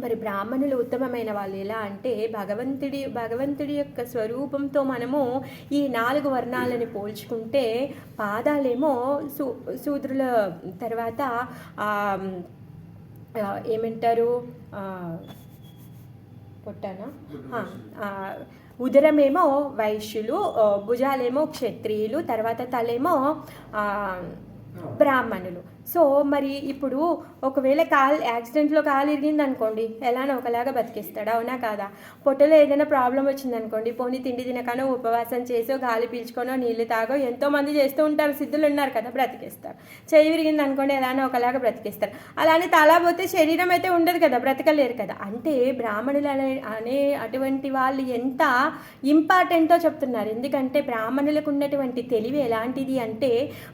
[SPEAKER 1] మరి బ్రాహ్మణులు ఉత్తమమైన వాళ్ళు ఎలా అంటే భగవంతుడి యొక్క స్వరూపంతో మనము ఈ 4 వర్ణాలను పోల్చుకుంటే పాదాలేమో శూద్రుల తర్వాత ఏమంటారు పొట్టానా ఉదరమేమో వైశ్యులు, భుజాలేమో క్షత్రియులు, తర్వాత తలేమో బ్రాహ్మణులు. సో మరి ఇప్పుడు ఒకవేళ యాక్సిడెంట్లో కాలు ఇరిగింది అనుకోండి, ఎలానో ఒకలాగా బతికిస్తాడు, అవునా కాదా? పొట్టలో ఏదైనా ప్రాబ్లం వచ్చిందనుకోండి, పోనీ తిండి తినకనో ఉపవాసం చేసో గాలి పీల్చుకొనో నీళ్ళు తాగో ఎంతోమంది చేస్తూ ఉంటారు, సిద్ధులు ఉన్నారు కదా, బ్రతికేస్తారు. చెయ్యి విరిగింది అనుకోండి, ఎలానో ఒకలాగా బ్రతికేస్తారు. అలానే తల పోతే శరీరం అయితే ఉండదు కదా, బ్రతకలేరు కదా. అంటే బ్రాహ్మణులు అనే అటువంటి వాళ్ళు ఎంత ఇంపార్టెంటో చెప్తున్నారు. ఎందుకంటే బ్రాహ్మణులకు ఉన్నటువంటి తెలివి ఎలాంటిది అంటే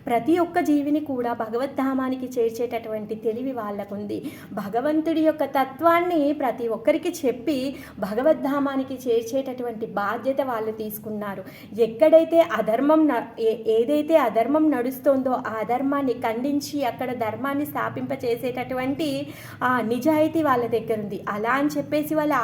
[SPEAKER 1] ప్రతి ఒక్క జీవిని కూడా భగవద్ధామ భగవద్ధామానికి చేర్చేటటువంటి తెలివి వాళ్ళకుంది. భగవంతుడి యొక్క తత్వాన్ని ప్రతి ఒక్కరికి చెప్పి భగవద్ధామానికి చేర్చేటటువంటి బాధ్యత వాళ్ళు తీసుకున్నారు. ఎక్కడైతే ఏదైతే అధర్మం నడుస్తోందో ఆ అధర్మాన్ని ఖండించి అక్కడ ధర్మాన్ని స్థాపింపచేసేటటువంటి నిజాయితీ వాళ్ళ దగ్గర ఉంది. అలా అని చెప్పేసి వాళ్ళ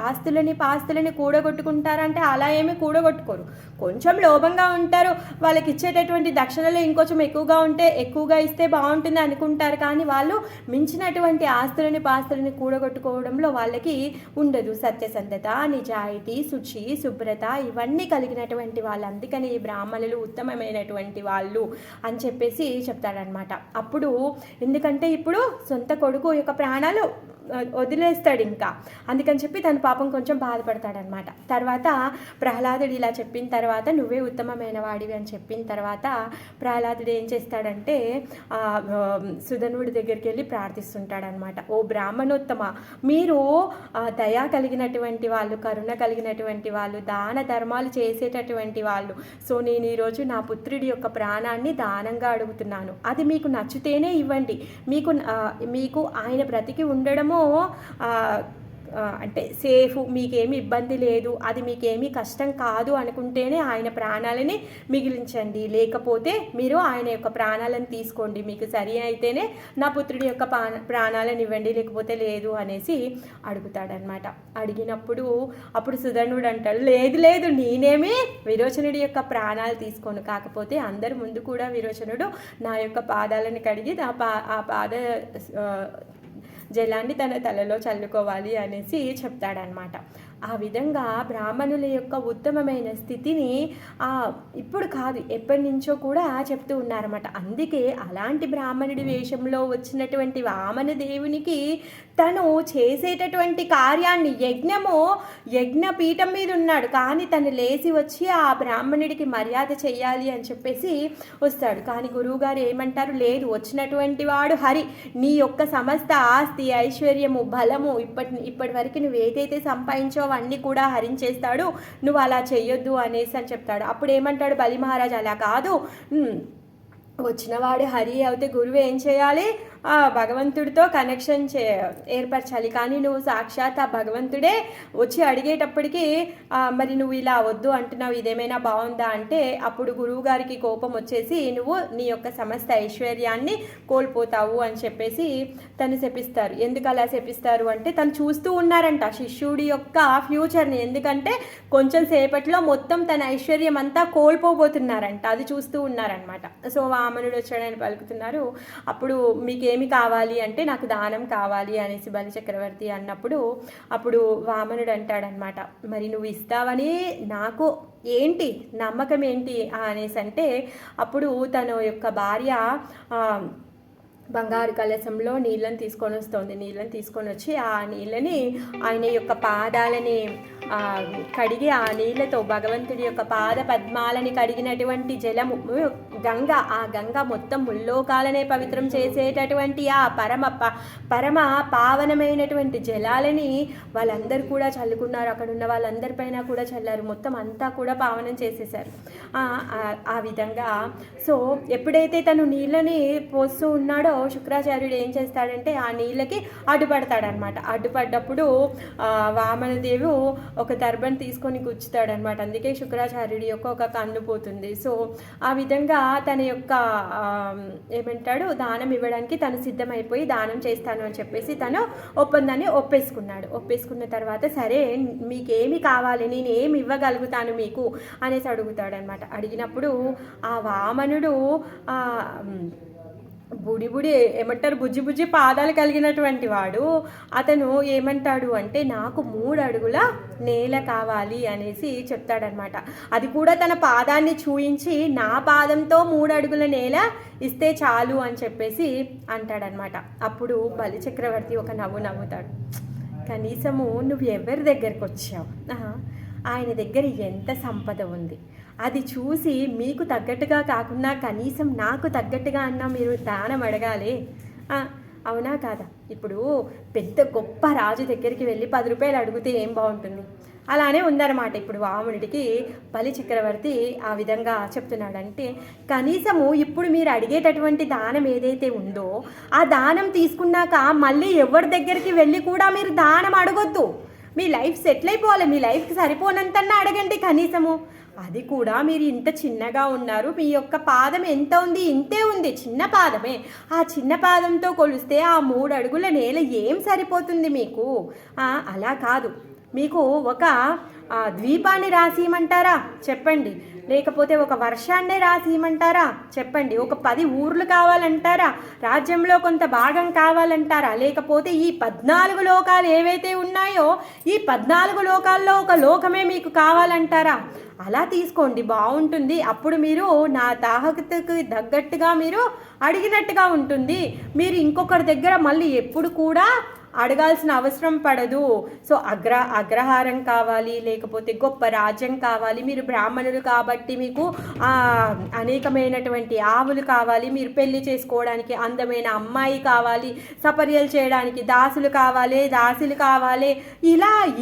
[SPEAKER 1] పాస్తులని కూడగొట్టుకుంటారంటే అలా ఏమీ కూడగొట్టుకోరు. కొంచెం లోభంగా ఉంటారు, వాళ్ళకి ఇచ్చేటటువంటి దక్షిణలు ఇంకొంచెం ఎక్కువగా ఇస్తే బాగుంటుంది అనుకుంటారు. కానీ వాళ్ళు మించినటువంటి పాస్తులని కూడగొట్టుకోవడంలో వాళ్ళకి ఉండదు. సత్యసంధత, నిజాయితీ, శుచి, శుభ్రత ఇవన్నీ కలిగినటువంటి వాళ్ళు. అందుకని ఈ బ్రాహ్మణులు ఉత్తమమైనటువంటి వాళ్ళు అని చెప్పేసి చెప్తాడనమాట. అప్పుడు ఎందుకంటే ఇప్పుడు సొంత కొడుకు యొక్క ప్రాణాలు వదిలేస్తాడు ఇంకా, అందుకని చెప్పి తను పాపం కొంచెం బాధపడతాడనమాట. తర్వాత ప్రహ్లాదుడు ఇలా చెప్పిన తర్వాత నువ్వే ఉత్తమమైన వాడివి అని చెప్పిన తర్వాత ప్రహ్లాదుడు ఏం చేస్తాడంటే సుధనుడి దగ్గరికి వెళ్ళి ప్రార్థిస్తుంటాడనమాట. ఓ బ్రాహ్మణోత్తమ, మీరు దయా కలిగినటువంటి వాళ్ళు, కరుణ కలిగినటువంటి వాళ్ళు, దాన ధర్మాలు చేసేటటువంటి వాళ్ళు. సో నేను ఈరోజు నా పుత్రుడి యొక్క ప్రాణాన్ని దానంగా అడుగుతున్నాను. అది మీకు నచ్చితేనే ఇవ్వండి. మీకు ఆయన బ్రతికి ఉండడము అంటే సేఫ్, మీకేమీ ఇబ్బంది లేదు, అది మీకేమీ కష్టం కాదు అనుకుంటేనే ఆయన ప్రాణాలని మిగిలించండి. లేకపోతే మీరు ఆయన యొక్క ప్రాణాలను తీసుకోండి. మీకు సరి అయితేనే నా పుత్రుడి యొక్క ప్రాణాలను ఇవ్వండి, లేకపోతే లేదు అనేసి అడుగుతాడనమాట. అడిగినప్పుడు అప్పుడు సుధనుడు అంటాడు, లేదు నేనేమి విరోచనుడి యొక్క ప్రాణాలు తీసుకోను. కాకపోతే అందరి ముందు కూడా విరోచనుడు నా యొక్క పాదాలను కడిగి ఆ పాద జలాన్ని తన తలలో చల్లుకోవాలి అనేసి చెప్తాడనమాట. ఆ విధంగా బ్రాహ్మణుల యొక్క ఉత్తమమైన స్థితిని ఇప్పుడు కాదు ఎప్పటి నుంచో కూడా చెప్తూ ఉన్నారన్నమాట. అందుకే అలాంటి బ్రాహ్మణుడి వేషంలో వచ్చినటువంటి వామన దేవునికి తను చేసేటటువంటి కార్యాన్ని యజ్ఞపీఠం మీద ఉన్నాడు, కానీ తను లేచి వచ్చి ఆ బ్రాహ్మణుడికి మర్యాద చెయ్యాలి అని చెప్పేసి వస్తాడు. కానీ గురువుగారు ఏమంటారు, లేదు, వచ్చినటువంటి వాడు హరి, నీ యొక్క సమస్త ఆస్తి, ఐశ్వర్యము, బలము ఇప్పటి వరకు నువ్వు ఏదైతే సంపాదించో అన్నీ కూడా హరించేస్తాడు, నువ్వు అలా చెయ్యొద్దు అనేసి అని చెప్తాడు. అప్పుడు ఏమంటాడు బలి మహారాజు, అలా కాదు, వచ్చినవాడు హరి అయితే గురువు ఏం చేయాలి, భగవంతుడితో కనెక్షన్ ఏర్పరచాలి. కానీ నువ్వు సాక్షాత్ ఆ భగవంతుడే వచ్చి అడిగేటప్పటికి మరి నువ్వు ఇలా వద్దు అంటున్నావు, ఇదేమైనా బాగుందా అంటే అప్పుడు గురువు గారికి కోపం వచ్చేసి నువ్వు నీ యొక్క సమస్త ఐశ్వర్యాన్ని కోల్పోతావు అని చెప్పేసి తను శపిస్తారు. ఎందుకు అలా శపిస్తారు అంటే తను చూస్తూ ఉన్నారంట శిష్యుడి యొక్క ఫ్యూచర్ని. ఎందుకంటే కొంచెం సేపట్లో మొత్తం తన ఐశ్వర్యం అంతా కోల్పోబోతున్నారంట, అది చూస్తూ ఉన్నారనమాట. సో వామనుడు వచ్చాడని పలుకుతున్నారు. అప్పుడు మీకు ఏమి కావాలి అంటే నాకు దానం కావాలి అనేసి బలి చక్రవర్తి అన్నప్పుడు అప్పుడు వామనుడు అంటాడనమాట, మరి నువ్వు ఇస్తావని నాకు ఏంటి నమ్మకం ఏంటి అనేసి అంటే అప్పుడు తన యొక్క భార్య బంగారు కలశంలో నీళ్ళని తీసుకొని వస్తుంది. నీళ్ళని తీసుకొని వచ్చి ఆ నీళ్ళని ఆయన యొక్క పాదాలని కడిగి ఆ నీళ్ళతో భగవంతుడి యొక్క పాద పద్మాలని కడిగినటువంటి జలము ఆ గంగ మొత్తం ముల్లోకాలనే పవిత్రం చేసేటటువంటి ఆ పరమ పావనమైనటువంటి జలాలని వాళ్ళందరూ కూడా చల్లుకున్నారు. అక్కడ ఉన్న వాళ్ళందరిపైన కూడా చల్లారు, మొత్తం అంతా కూడా పావనం చేసేసారు. ఆ విధంగా సో ఎప్పుడైతే తను నీళ్ళని పోస్తూ ఉన్నాడో శుక్రాచార్యుడు ఏం చేస్తాడంటే ఆ నీళ్ళకి అడ్డుపడతాడనమాట. అడ్డుపడ్డప్పుడు వామనదేవు ఒక దర్భను తీసుకొని గుచ్చుతాడనమాట. అందుకే శుక్రాచార్యుడి యొక్క ఒక కన్ను పోతుంది. సో ఆ విధంగా తన యొక్క ఏమంటాడు దానం ఇవ్వడానికి తను సిద్ధమైపోయి దానం చేస్తాను అని చెప్పేసి తను ఒప్పందాన్ని ఒప్పేసుకున్న తర్వాత సరే మీకేమి కావాలి, నేను ఏమి ఇవ్వగలుగుతాను మీకు అనేసి అడుగుతాడనమాట. అడిగినప్పుడు ఆ వామనుడు ఏమంటారు బుజ్జి పాదాలు కలిగినటువంటి వాడు అతను ఏమంటాడు అంటే నాకు 3 అడుగుల నేల కావాలి అనేసి చెప్తాడనమాట. అది కూడా తన పాదాన్ని చూయించి నా పాదంతో 3 అడుగుల నేల ఇస్తే చాలు అని చెప్పేసి అంటాడనమాట. అప్పుడు బలి చక్రవర్తి ఒక నవ్వుతాడు. కనీసము నువ్వు ఎవరి దగ్గరికి వచ్చావు, ఆయన దగ్గర ఎంత సంపద ఉంది, అది చూసి మీకు తగ్గట్టుగా కాకుండా కనీసం నాకు తగ్గట్టుగా అన్నా మీరు దానం అడగాలి, అవునా కాదా? ఇప్పుడు పెద్ద గొప్ప రాజు దగ్గరికి వెళ్ళి 10 రూపాయలు అడిగితే ఏం బాగుంటుంది? అలానే ఉందన్నమాట. ఇప్పుడు వామనుడికి బలి చక్రవర్తి ఆ విధంగా చెప్తున్నాడంటే, కనీసము ఇప్పుడు మీరు అడిగేటటువంటి దానం ఏదైతే ఉందో ఆ దానం తీసుకున్నాక మళ్ళీ ఎవరి దగ్గరికి వెళ్ళి కూడా మీరు దానం అడగొద్దు. మీ లైఫ్ సెటిల్ అయిపోవాలి, మీ లైఫ్కి సరిపోనంతన్నా అడగండి కనీసము. అది కూడా మీరు ఇంత చిన్నగా ఉన్నారు, మీ యొక్క పాదం ఎంత ఉంది, ఇంతే ఉంది, చిన్న పాదమే. ఆ చిన్న పాదంతో కొలిస్తే ఆ 3 అడుగుల నేల ఏం సరిపోతుంది మీకు? అలా కాదు, మీకు ఒక ద్వీపాన్ని రాసియమంటారా చెప్పండి, లేకపోతే ఒక వర్షాన్నే రాసియమంటారా చెప్పండి, ఒక 10 ఊర్లు కావాలంటారా, రాజ్యంలో కొంత భాగం కావాలంటారా, లేకపోతే ఈ 14 లోకాలు ఏవైతే ఉన్నాయో ఈ 14 లోకాల్లో ఒక లోకమే మీకు కావాలంటారా? అలా తీసుకోండి, బాగుంటుంది. అప్పుడు మీరు నా తాహతుకు తగ్గట్టుగా మీరు అడిగినట్టుగా ఉంటుంది. మీరు ఇంకొకరి దగ్గర మళ్ళీ ఎప్పుడు కూడా అడగాల్సిన అవసరం పడదు. సో అగ్రహారం కావాలి, లేకపోతే గొప్ప రాజ్యం కావాలి, మీరు బ్రాహ్మణులు కాబట్టి మీకు అనేకమైనటువంటి ఆవులు కావాలి, మీరు పెళ్లి చేసుకోవడానికి అందమైన అమ్మాయి కావాలి, సపర్యలు చేయడానికి దాసులు కావాలి,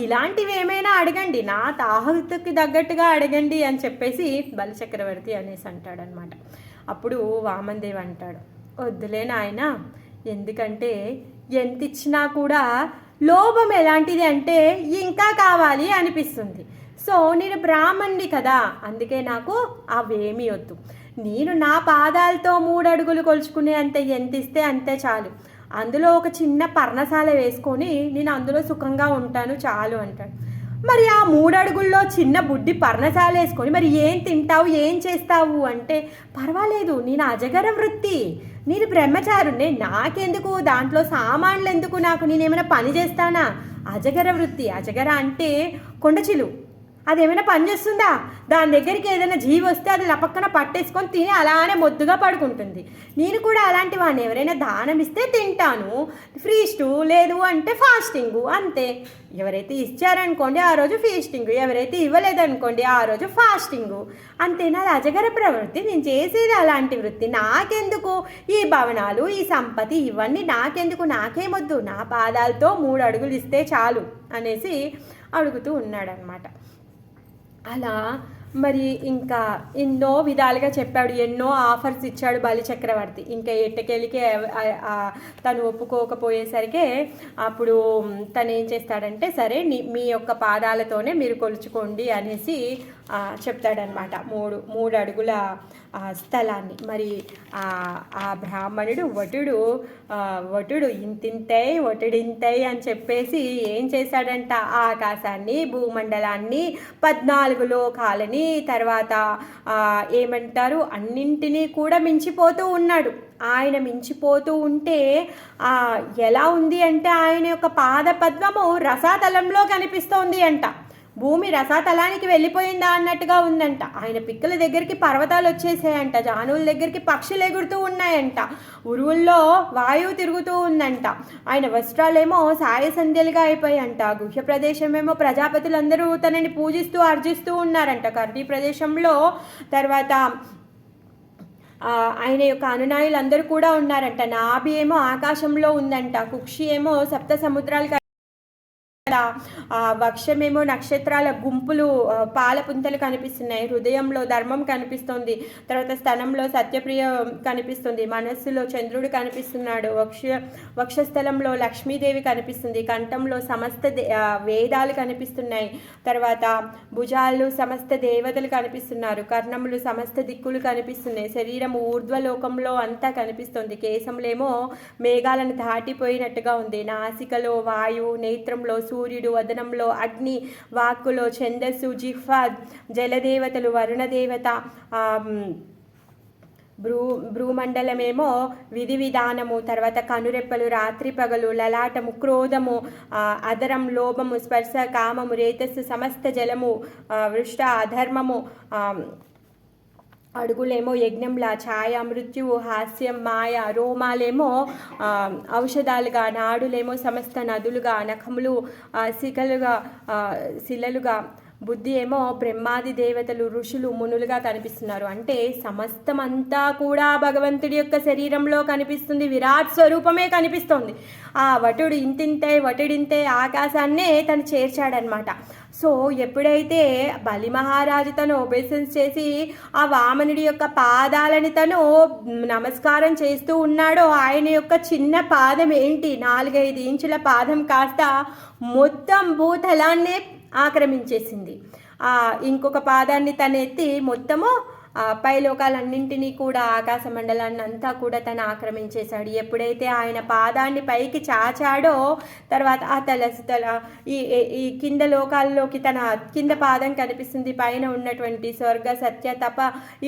[SPEAKER 1] ఇలాంటివి ఏమైనా అడగండి, నా తాహతుకి తగ్గట్టుగా అడగండి అని చెప్పేసి బలిచక్రవర్తి అనేసి అంటాడనమాట. అప్పుడు వామనదేవ్ అంటాడు, వద్దులే నాయన, ఎందుకంటే ఎంత ఇచ్చినా కూడా లోభం ఎలాంటిది అంటే ఇంకా కావాలి అనిపిస్తుంది. సో నేను బ్రాహ్మణ్ణి కదా, అందుకే నాకు అవేమీ వద్దు. నేను నా పాదాలతో 3 అడుగులు కొలుచుకునే అంత ఎంత ఇస్తే అంతే చాలు. అందులో ఒక చిన్న పర్ణశాల వేసుకొని నేను అందులో సుఖంగా ఉంటాను చాలు అంటాడు. మరి ఆ 3 అడుగుల్లో చిన్న బుడ్డి పర్ణశాల వేసుకొని మరి ఏం తింటావు, ఏం చేస్తావు అంటే, పర్వాలేదు, నేను అజగర వృత్తి, నేను బ్రహ్మచారుణ్ణి, నాకెందుకు దాంట్లో సామాన్లు ఎందుకు, నాకు నేనేమైనా పని చేస్తానా? అజగర వృత్తి, అజగర అంటే కొండచిలు, అదేమైనా పని చేస్తుందా? దాని దగ్గరికి ఏదైనా జీవి వస్తే అది లపక్కన పట్టేసుకొని తిని అలానే మొద్దుగా పడుకుంటుంది. నేను కూడా అలాంటి వాడిని, ఎవరైనా దానం ఇస్తే తింటాను, ఫీస్టు లేదు అంటే ఫాస్టింగు, అంతే. ఎవరైతే ఇచ్చారనుకోండి ఆ రోజు ఫీస్టింగు, ఎవరైతే ఇవ్వలేదనుకోండి ఆ రోజు ఫాస్టింగు, అంతేనా? అజగర ప్రవృత్తి, నేను చేసేది అలాంటి వృత్తి. నాకెందుకు ఈ భవనాలు, ఈ సంపత్తి, ఇవన్నీ నాకెందుకు, నాకేమొద్దు, నా పాదాలతో 3 అడుగులు ఇస్తే చాలు అనేసి అడుగుతూ ఉన్నాడనమాట. అలా మరి ఇంకా ఎన్నో విధాలుగా చెప్పాడు, ఎన్నో ఆఫర్స్ ఇచ్చాడు బలి చక్రవర్తి. ఇంకా ఎట్టకెళ్ళికి తను ఒప్పుకోకపోయేసరికి అప్పుడు తను ఏం చేస్తాడంటే, సరే మీ యొక్క పాదాలతోనే మీరు కొలుచుకోండి అనేసి చెప్తాడనమాట. 3 అడుగుల స్థలాన్ని. మరి ఆ బ్రాహ్మణుడు వటుడు ఇంతింతై వటుడింతై అని చెప్పేసి ఏం చేశాడంట, ఆకాశాన్ని, భూమండలాన్ని, 14 లోకాలని, తర్వాత ఏమంటారు అన్నింటినీ కూడా మించిపోతూ ఉన్నాడు. ఆయన మించిపోతూ ఉంటే ఎలా ఉంది అంటే, ఆయన యొక్క పాద పద్మము రసాతలంలో కనిపిస్తోంది అంట. భూమి రసాతలానికి వెళ్ళిపోయిందా అన్నట్టుగా ఉందంట. ఆయన పిక్కల దగ్గరికి పర్వతాలు వచ్చేసాయంట, జానువుల దగ్గరికి పక్షులు ఎగురుతూ ఉన్నాయంట, ఉరువుల్లో వాయువు తిరుగుతూ ఉందంట. ఆయన వస్త్రాలేమో సాయసంధ్యలుగా అయిపోయాయంట. గుహ్య ప్రదేశమేమో ప్రజాపతులందరూ తనని పూజిస్తూ అర్జిస్తూ ఉన్నారంట. కర్ణీ ప్రదేశంలో తర్వాత ఆయన యొక్క అనునాయులందరూ కూడా ఉన్నారంట. నాభి ఏమో ఆకాశంలో ఉందంట, కుక్షి ఏమో 7 సముద్రాలు, వక్షమేమో నక్షత్రాల గుంపులు, పాలపుంతలు కనిపిస్తున్నాయి, హృదయంలో ధర్మం కనిపిస్తుంది, తర్వాత స్థలంలో సత్యప్రియ కనిపిస్తుంది, మనస్సులో చంద్రుడు కనిపిస్తున్నాడు, వక్షస్థలంలో లక్ష్మీదేవి కనిపిస్తుంది, కంఠంలో సమస్త వేదాలు కనిపిస్తున్నాయి, తర్వాత భుజాలు సమస్త దేవతలు కనిపిస్తున్నారు, కర్ణములు సమస్త దిక్కులు కనిపిస్తున్నాయి, శరీరం ఊర్ధ్వలోకంలో అంతా కనిపిస్తుంది, కేశములేమో మేఘాలను దాటిపోయినట్టుగా ఉంది, నాసికలో వాయువు, నేత్రంలో సూర్యుడు, వదనంలో అగ్ని, వాక్కులో ఛందస్సు, జిహ్వ జలదేవతలు, వరుణదేవత, భ్రూమండలమేమో విధి విధానము, తర్వాత కనురెప్పలు, రాత్రి పగలు, లలాటము, క్రోధము, అధరం, లోభము, స్పర్శ, కామము, రేతస్సు, సమస్త జలము, వృష్ట, అధర్మము, అడుగులేమో యజ్ఞంలా, ఛాయ, మృత్యువు, హాస్యం, మాయ, రోమాలేమో ఔషధాలుగా, నాడులేమో సమస్త నదులుగా, నఖములు శిలలుగా, బుద్ధి ఏమో బ్రహ్మాది దేవతలు ఋషులు మునులుగా కనిపిస్తున్నారు. అంటే సమస్తమంతా కూడా భగవంతుడి యొక్క శరీరంలో కనిపిస్తుంది, విరాట్ స్వరూపమే కనిపిస్తోంది. ఆ వటుడు వటుడింతే ఆకాశాన్నే తను చేర్చాడనమాట. సో ఎప్పుడైతే బలి మహారాజు తను ఒబేసెన్స్ చేసి ఆ వామనుడి యొక్క పాదాలని తను నమస్కారం చేస్తూ ఉన్నాడో, ఆయన యొక్క చిన్న పాదం ఏంటి, 4-5 ఇంచుల పాదం కాస్త మొత్తం భూతలాన్నే ఆక్రమించేసింది. ఇంకొక పాదాన్ని తను ఎత్తి మొత్తము పైలోకాలన్నింటినీ కూడా, ఆకాశ మండలాన్ని అంతా కూడా తను ఆక్రమించేశాడు. ఎప్పుడైతే ఆయన పాదాన్ని పైకి చాచాడో తర్వాత ఆ ఈ కింద లోకాల్లోకి తన కింద పాదం కనిపిస్తుంది. పైన ఉన్నటువంటి స్వర్గ సత్య తప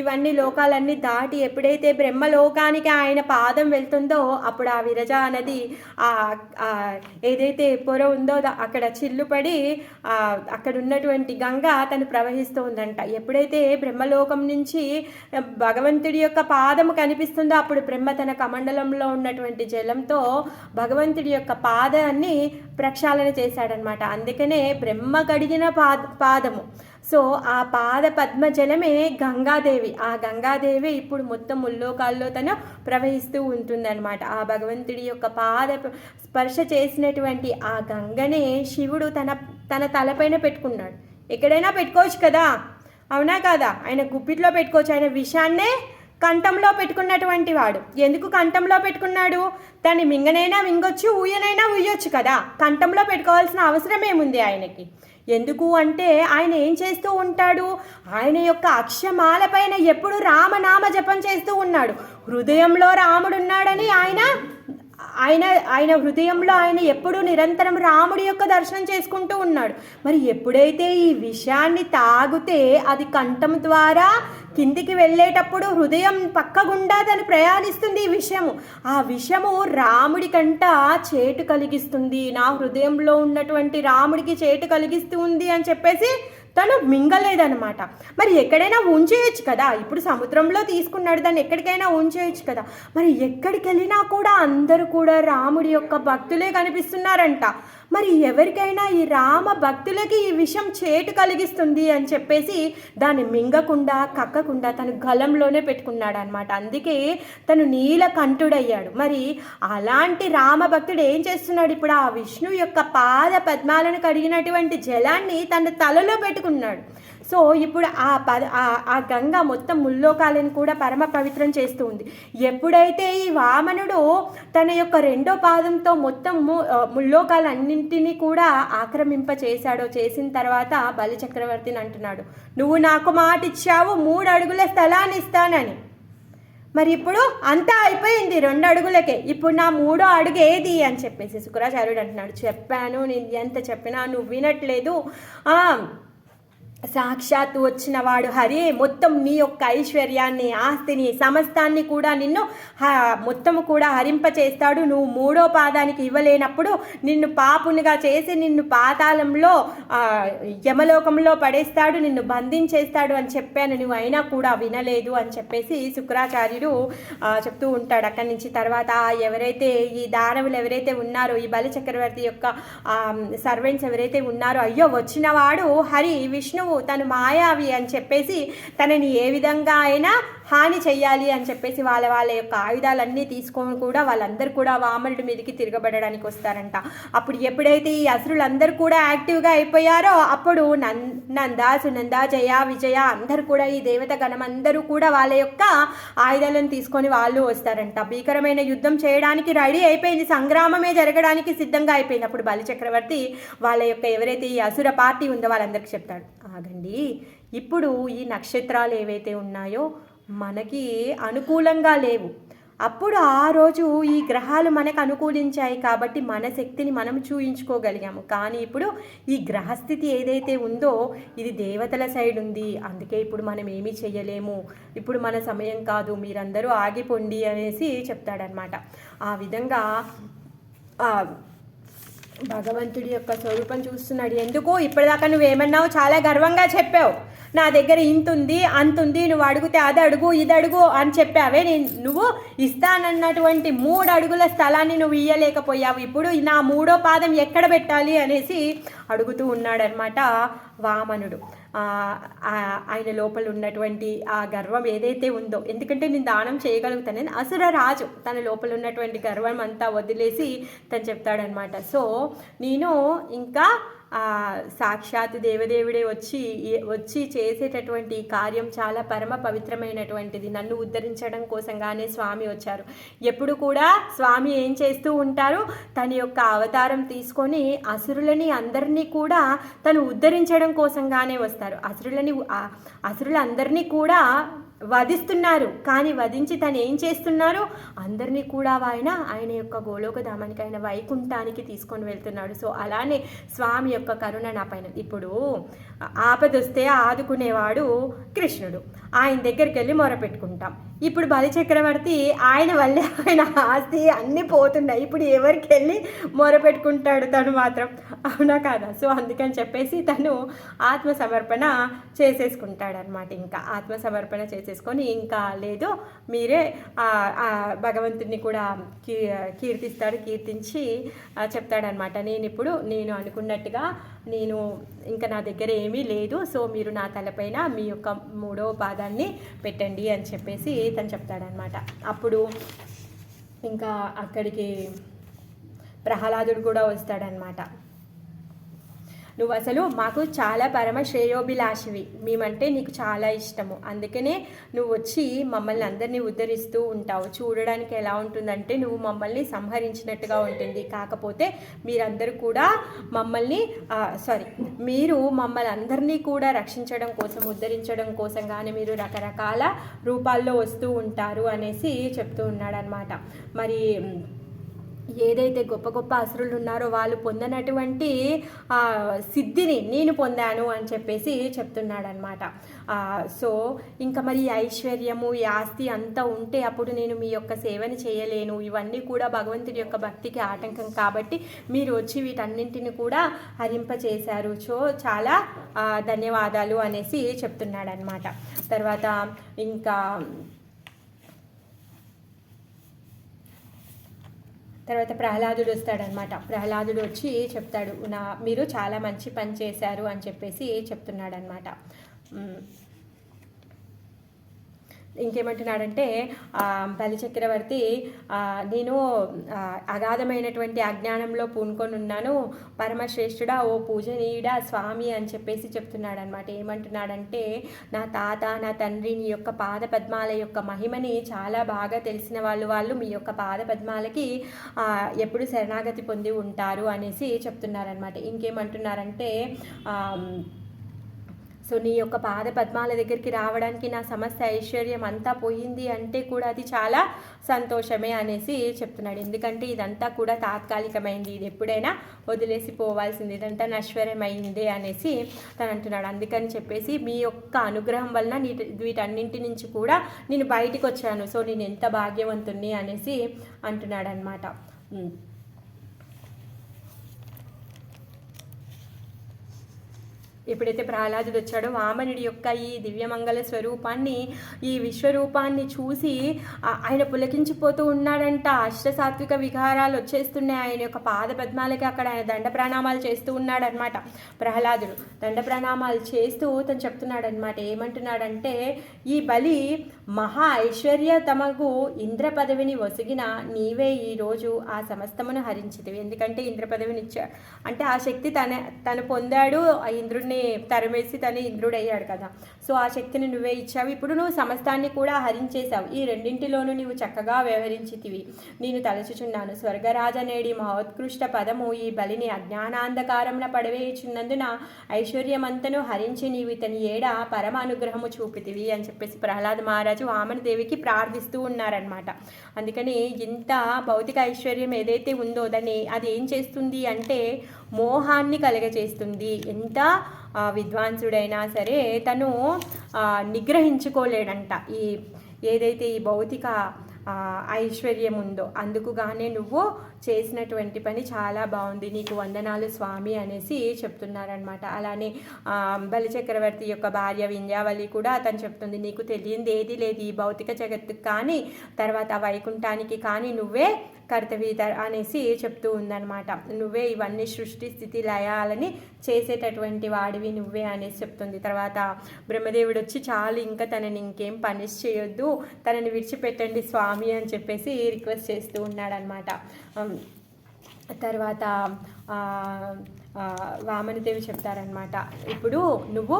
[SPEAKER 1] ఇవన్నీ లోకాలన్నీ దాటి ఎప్పుడైతే బ్రహ్మలోకానికి ఆయన పాదం వెళ్తుందో అప్పుడు ఆ విరజ నది ఏదైతే పొర ఉందో అక్కడ చిల్లుపడి అక్కడ ఉన్నటువంటి గంగ తను ప్రవహిస్తూ ఉందంట. ఎప్పుడైతే బ్రహ్మలోకం నుంచి భగవంతుడి యొక్క పాదము కనిపిస్తుందో అప్పుడు బ్రహ్మ తన కమండలంలో ఉన్నటువంటి జలంతో భగవంతుడి యొక్క పాదాన్ని ప్రక్షాళన చేశాడనమాట. అందుకనే బ్రహ్మ కడిగిన పాదము. సో ఆ పాద పద్మ జలమే గంగాదేవి. ఆ గంగాదేవి ఇప్పుడు మొత్తం ముల్లోకాల్లో తను ప్రవహిస్తూ ఉంటుందన్నమాట. ఆ భగవంతుడి యొక్క పాద స్పర్శ చేసినటువంటి ఆ గంగనే శివుడు తన తలపైన పెట్టుకున్నాడు. ఎక్కడైనా పెట్టుకోవచ్చు కదా, అవునా కాదా? ఆయన గుప్పిట్లో పెట్టుకోవచ్చు. ఆయన విషాన్నే కంఠంలో పెట్టుకున్నటువంటి వాడు. ఎందుకు కంఠంలో పెట్టుకున్నాడు? దాన్ని మింగనైనా మింగొచ్చు, ఊయనైనా ఊయొచ్చు కదా. కంఠంలో పెట్టుకోవాల్సిన అవసరం ఏముంది ఆయనకి? ఎందుకు అంటే ఆయన ఏం చేస్తూ ఉంటాడు, ఆయన యొక్క అక్షమాల పైన ఎప్పుడు రామనామ జపం చేస్తూ ఉన్నాడు. హృదయంలో రాముడున్నాడని ఆయన హృదయంలో ఆయన ఎప్పుడూ నిరంతరం రాముడి యొక్క దర్శనం చేసుకుంటూ ఉన్నాడు. మరి ఎప్పుడైతే ఈ విషయాన్ని తాగితే అది కంఠం ద్వారా కిందికి వెళ్ళేటప్పుడు హృదయం పక్కగుండా దాన్ని ప్రయాణిస్తుంది. ఈ విషయము, ఆ విషము రాముడి కంట చేటు కలిగిస్తుంది, నా హృదయంలో ఉన్నటువంటి రాముడికి చేటు కలిగిస్తుంది అని చెప్పేసి తను మింగలేదనమాట. మరి ఎక్కడైనా ఉంచేయచ్చు కదా. ఇప్పుడు సముద్రంలో తీసుకున్నాడు, దాన్ని ఎక్కడికైనా ఉంచేయచ్చు కదా. మరి ఎక్కడికి వెళ్ళినా కూడా అందరూ కూడా రాముడి యొక్క భక్తులే కనిపిస్తున్నారంట. మరి ఎవరికైనా ఈ రామ భక్తులకి ఈ విషయం చేటు కలిగిస్తుంది అని చెప్పేసి దాన్ని మింగకుండా కక్కకుండా తను గలంలోనే పెట్టుకున్నాడు అనమాట. అందుకే తను నీలకంఠుడయ్యాడు. మరి అలాంటి రామ భక్తుడు ఏం చేస్తున్నాడు? ఇప్పుడు ఆ విష్ణు యొక్క పాద పద్మాలను కడిగినటువంటి జలాన్ని తన తలలో పెట్టుకున్నాడు. సో ఇప్పుడు ఆ గంగ మొత్తం ముల్లోకాలను కూడా పరమ పవిత్రం చేస్తూ ఉంది. ఎప్పుడైతే ఈ వామనుడు తన యొక్క 2వ పాదంతో మొత్తం ముల్లోకాలన్నింటినీ కూడా ఆక్రమింప చేశాడో, చేసిన తర్వాత బలి చక్రవర్తిని అంటున్నాడు, నువ్వు నాకు మాట ఇచ్చావు 3 అడుగుల స్థలాన్ని ఇస్తానని. మరి ఇప్పుడు అంతా అయిపోయింది 2 అడుగులకే, ఇప్పుడు నా 3వ అడుగు ఏది అని చెప్పేసి శుక్రాచార్యుడు అంటున్నాడు. చెప్పాను, నేను ఎంత చెప్పినా నువ్వు వినట్లేదు. సాక్షాత్తు వచ్చిన వాడు హరి మొత్తం నీ యొక్క ఐశ్వర్యాన్ని, ఆస్తిని, సమస్తాన్ని కూడా నిన్ను మొత్తము కూడా హరింపచేస్తాడు. నువ్వు 3వ పాదానికి ఇవ్వలేనప్పుడు నిన్ను పాపునిగా చేసి నిన్ను పాతాళంలో యమలోకంలో పడేస్తాడు, నిన్ను బంధించేస్తాడు అని చెప్పాను, నువ్వు అయినా కూడా వినలేదు అని చెప్పేసి శుక్రాచార్యుడు చెప్తూ ఉంటాడు. అక్కడి నుంచి తర్వాత ఎవరైతే ఈ దానవులు ఎవరైతే ఉన్నారో, ఈ బలి చక్రవర్తి యొక్క సర్వెంట్స్ ఎవరైతే ఉన్నారో, అయ్యో వచ్చిన వాడు హరి విష్ణువు తను మాయావి అని చెప్పేసి తనని ఏ విధంగా అయినా హాని చెయ్యాలి అని చెప్పేసి వాళ్ళ యొక్క ఆయుధాలన్నీ తీసుకొని కూడా వాళ్ళందరూ కూడా వామనుడి మీదకి తిరగబడడానికి వస్తారంట. అప్పుడు ఎప్పుడైతే ఈ అసురులందరూ కూడా యాక్టివ్గా అయిపోయారో అప్పుడు నంద, సునంద, జయ, విజయ అందరూ కూడా ఈ దేవత గణం అందరూ కూడా వాళ్ళ యొక్క ఆయుధాలను తీసుకొని వాళ్ళు వస్తారంట. భీకరమైన యుద్ధం చేయడానికి రెడీ అయిపోయింది, సంగ్రామమే జరగడానికి సిద్ధంగా అయిపోయింది. అప్పుడు బలి చక్రవర్తి వాళ్ళ యొక్క ఎవరైతే ఈ అసుర పార్టీ ఉందో వాళ్ళందరికీ చెప్తాడు, ఆగండి, ఇప్పుడు ఈ నక్షత్రాలు ఏవైతే ఉన్నాయో మనకి అనుకూలంగా లేవు. అప్పుడు ఆ రోజు ఈ గ్రహాలు మనకు అనుకూలించాయి కాబట్టి మన శక్తిని మనం చూయించుకోగలిగాము. కానీ ఇప్పుడు ఈ గ్రహస్థితి ఏదైతే ఉందో ఇది దేవతల సైడ్ ఉంది, అందుకే ఇప్పుడు మనం ఏమీ చెయ్యలేము, ఇప్పుడు మన సమయం కాదు, మీరందరూ ఆగిపోండి అనేసి చెప్తాడనమాట. ఆ విధంగా భగవంతుడి యొక్క స్వరూపం చూస్తున్నాడు. ఎందుకు ఇప్పటిదాకా నువ్వేమన్నావు, చాలా గర్వంగా చెప్పావు, నా దగ్గర ఇంతుంది అంతుంది, నువ్వు అడిగితే అది అడుగు ఇది అడుగు అని చెప్పావే, నువ్వు ఇస్తానన్నటువంటి 3 అడుగుల స్థలాన్ని నువ్వు ఇయ్యలేకపోయావు, ఇప్పుడు నా 3వ పాదం ఎక్కడ పెట్టాలి అనేసి అడుగుతూ ఉన్నాడనమాట వామనుడు. ఆయన లోపల ఉన్నటువంటి ఆ గర్వం ఏదైతే ఉందో, ఎందుకంటే నేను దానం చేయగలుగుతానని అసుర రాజు తన లోపల ఉన్నటువంటి గర్వం అంతా వదిలేసి తను చెప్తాడనమాట. సో నేను ఇంకా సాక్షాత్ దేవదేవుడే వచ్చి చేసేటటువంటి కార్యం చాలా పరమ పవిత్రమైనటువంటిది, నన్ను ఉద్ధరించడం కోసంగానే స్వామి వచ్చారు. ఎప్పుడు కూడా స్వామి ఏం చేస్తూ ఉంటారు, తన యొక్క అవతారం తీసుకొని అసురులని అందరినీ కూడా తను ఉద్ధరించడం కోసంగానే వస్తారు. అసురులందరినీ కూడా వధిస్తున్నారు, కానీ వధించి తను ఏం చేస్తున్నారు, అందరినీ కూడా ఆయన యొక్క గోలోకధామానికి, ఆయన వైకుంఠానికి తీసుకొని వెళ్తున్నాడు. సో అలానే స్వామి యొక్క కరుణ నా పైన. ఇప్పుడు ఆపదొస్తే ఆదుకునేవాడు కృష్ణుడు, ఆయన దగ్గరికి వెళ్ళి మొరపెట్టుకుంటాం. ఇప్పుడు బలిచక్రవర్తి ఆయన వల్లే ఆయన ఆస్తి అన్నీ పోతున్నాయి, ఇప్పుడు ఎవరికి వెళ్ళి మొరపెట్టుకుంటాడు తను మాత్రం, అవునా కాదా? సో అందుకని చెప్పేసి తను ఆత్మసమర్పణ చేసేసుకుంటాడనమాట. ఇంకా ఆత్మసమర్పణ చేసేసుకొని ఇంకా లేదు మీరే భగవంతుడిని కూడా కీర్తించి చెప్తాడనమాట, నేను అనుకున్నట్టుగా ఇంకా నా దగ్గర ఏమీ లేదు, సో మీరు నా తలపైన మీ యొక్క 3వ పాదాన్ని పెట్టండి అని చెప్పేసి తను చెప్తాడనమాట. అప్పుడు ఇంకా అక్కడికి ప్రహ్లాదుడు కూడా వస్తాడనమాట. నువ్వు అసలు మాకు చాలా పరమ శ్రేయోభిలాషివి, మేమంటే నీకు చాలా ఇష్టము, అందుకనే నువ్వు వచ్చి మమ్మల్ని అందరినీ ఉద్ధరిస్తూ ఉంటావు. చూడడానికి ఎలా ఉంటుందంటే నువ్వు మమ్మల్ని సంహరించినట్టుగా ఉంటుంది, కాకపోతే మీరందరూ కూడా మీరు మమ్మల్ని అందరినీ కూడా రక్షించడం కోసం, ఉద్ధరించడం కోసం కానీ మీరు రకరకాల రూపాల్లో వస్తూ ఉంటారు అనేసి చెప్తూ ఉన్నాడనమాట. మరి ఏదైతే గొప్ప గొప్ప అసురులు ఉన్నారో వాళ్ళు పొందినటువంటి సిద్ధిని నేను పొందాను అని చెప్పేసి చెప్తున్నాడనమాట. సో ఇంకా మరి ఐశ్వర్యము, ఈ ఆస్తి అంతా ఉంటే అప్పుడు నేను మీ యొక్క సేవని చేయలేను, ఇవన్నీ కూడా భగవంతుడి యొక్క భక్తికి ఆటంకం, కాబట్టి మీరు వచ్చి వీటన్నింటిని కూడా హరింపచేశారు, సో చాలా ధన్యవాదాలు అనేసి చెప్తున్నాడనమాట. తర్వాత ప్రహ్లాదుడు వస్తాడనమాట. ప్రహ్లాదుడు వచ్చి చెప్తాడు, మీరు చాలా మంచి పని చేశారు అని చెప్పేసి చెప్తున్నాడనమాట. ఇంకేమంటున్నాడంటే బలిచక్రవర్తి, నేను అగాధమైనటువంటి అజ్ఞానంలో పూనుకొని ఉన్నాను, పరమశ్రేష్ఠుడా, ఓ పూజనీయుడా స్వామి అని చెప్పేసి చెప్తున్నాడు అనమాట. ఏమంటున్నాడంటే, నా తాత నా తండ్రి నీ యొక్క పాద పద్మాల యొక్క మహిమని చాలా బాగా తెలిసిన వాళ్ళు మీ యొక్క పాద పద్మాలకి ఎప్పుడు శరణాగతి పొంది ఉంటారు అనేసి చెప్తున్నారనమాట. ఇంకేమంటున్నారంటే, సో నీ యొక్క పాద పద్మాల దగ్గరికి రావడానికి నా సమస్త ఐశ్వర్యం అంతా పోయింది అంటే కూడా అది చాలా సంతోషమే అనేసి చెప్తున్నాడు. ఎందుకంటే ఇదంతా కూడా తాత్కాలికమైంది, ఇది ఎప్పుడైనా వదిలేసి పోవాల్సింది, ఇదంతా నశ్వరమైంది అనేసి తను అంటున్నాడు. అందుకని చెప్పేసి మీ యొక్క అనుగ్రహం వలన వీటన్నింటి నుంచి కూడా నేను బయటికి వచ్చాను, సో నేను ఎంత భాగ్యవంతుణ్ణి అనేసి అంటున్నాడు అనమాట. ఎప్పుడైతే ప్రహ్లాదుడు వచ్చాడో వామనుడి యొక్క ఈ దివ్యమంగళ స్వరూపాన్ని, ఈ విశ్వరూపాన్ని చూసి ఆయన పులకించిపోతూ ఉన్నాడంట. అష్టసాత్విక వికారాలు వచ్చేస్తున్నాయి ఆయన యొక్క పాద పద్మాలకి. అక్కడ ఆయన దండ ప్రణామాలు చేస్తూ ఉన్నాడనమాట. ప్రహ్లాదుడు దండ ప్రణామాలు చేస్తూ తను చెప్తున్నాడనమాట. ఏమంటున్నాడంటే, ఈ బలి మహా ఐశ్వర్య తమకు ఇంద్ర పదవిని ఒసిగిన నీవే ఈరోజు ఆ సమస్తమును హరించితివి. ఎందుకంటే ఇంద్ర పదవిని ఇచ్చాడు అంటే ఆ శక్తి తను పొందాడు, ఆ ఇంద్రుడిని తరిమేసి తను ఇంద్రుడు అయ్యాడు కదా. సో ఆ శక్తిని నువ్వే ఇచ్చావు, ఇప్పుడు నువ్వు సమస్తాన్ని కూడా హరించేశావు. ఈ రెండింటిలోనూ నీవు చక్కగా వ్యవహరించితివి. నేను తలచుచున్నాను, స్వర్గరాజనేడి మహోత్కృష్ట పదము ఈ బలిని అజ్ఞానాంధకారమున పడవేయుచున్నందున ఐశ్వర్యమంతను హరించి నీవు ఇతని ఏడ పరమ అనుగ్రహము చూపితివి అని చెప్పేసి ప్రహ్లాద మహారాజు వామనదేవికి ప్రార్థిస్తూ ఉన్నారనమాట. అందుకని ఇంత భౌతిక ఐశ్వర్యం ఏదైతే ఉందో అది ఏం చేస్తుంది అంటే మోహాన్ని కలగచేస్తుంది. ఎంత విద్వాంసుడైనా సరే తను నిగ్రహించుకోలేడంట. ఏదైతే ఈ భౌతిక ఐశ్వర్యం ఉందో అందుకుగానే నువ్వు చేసినటువంటి పని చాలా బాగుంది, నీకు వందనాలు స్వామి అనేసి చెప్తున్నారనమాట. అలానే బలిచక్రవర్తి యొక్క భార్య వింధ్యావళి కూడా అతను చెప్తుంది, నీకు తెలియంది ఏది లేదు ఈ భౌతిక జగత్తుకు కానీ తర్వాత వైకుంఠానికి కానీ నువ్వే కర్తవీత అనేసి చెప్తూ ఉందన్నమాట. నువ్వే ఇవన్నీ సృష్టి స్థితి లయాలని చేసేటటువంటి వాడివి నువ్వే అనేసి చెప్తుంది. తర్వాత బ్రహ్మదేవుడు వచ్చి చాలు ఇంకా తనని ఇంకేం పనిష్ చేయొద్దు, తనని విడిచిపెట్టండి స్వామి అని చెప్పేసి రిక్వెస్ట్ చేస్తూ ఉన్నాడనమాట. తర్వాత వామనదేవి చెప్తారనమాట, ఇప్పుడు నువ్వు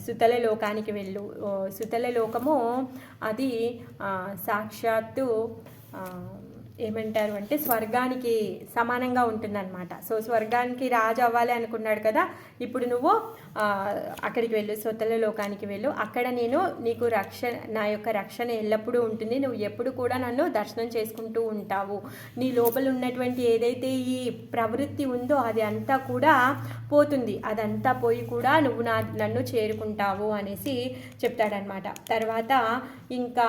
[SPEAKER 1] సుతల లోకానికి వెళ్ళు. సుతల లోకము అది సాక్షాత్తు ఏమంటారు అంటే స్వర్గానికి సమానంగా ఉంటుందన్నమాట. సో స్వర్గానికి రాజు అవ్వాలి అనుకున్నాడు కదా, ఇప్పుడు నువ్వు అక్కడికి వెళ్ళు, సుతల లోకానికి వెళ్ళు. అక్కడ నేను నీకు నా యొక్క రక్షణ ఎల్లప్పుడూ ఉంటుంది, నువ్వు ఎప్పుడు కూడా నన్ను దర్శనం చేసుకుంటూ ఉంటావు. నీ లోపల ఉన్నటువంటి ఏదైతే ఈ ప్రవృత్తి ఉందో అది అంతా కూడా పోతుంది, అదంతా పోయి కూడా నువ్వు నన్ను చేరుకుంటావు అనేసి చెప్తాడనమాట. తర్వాత ఇంకా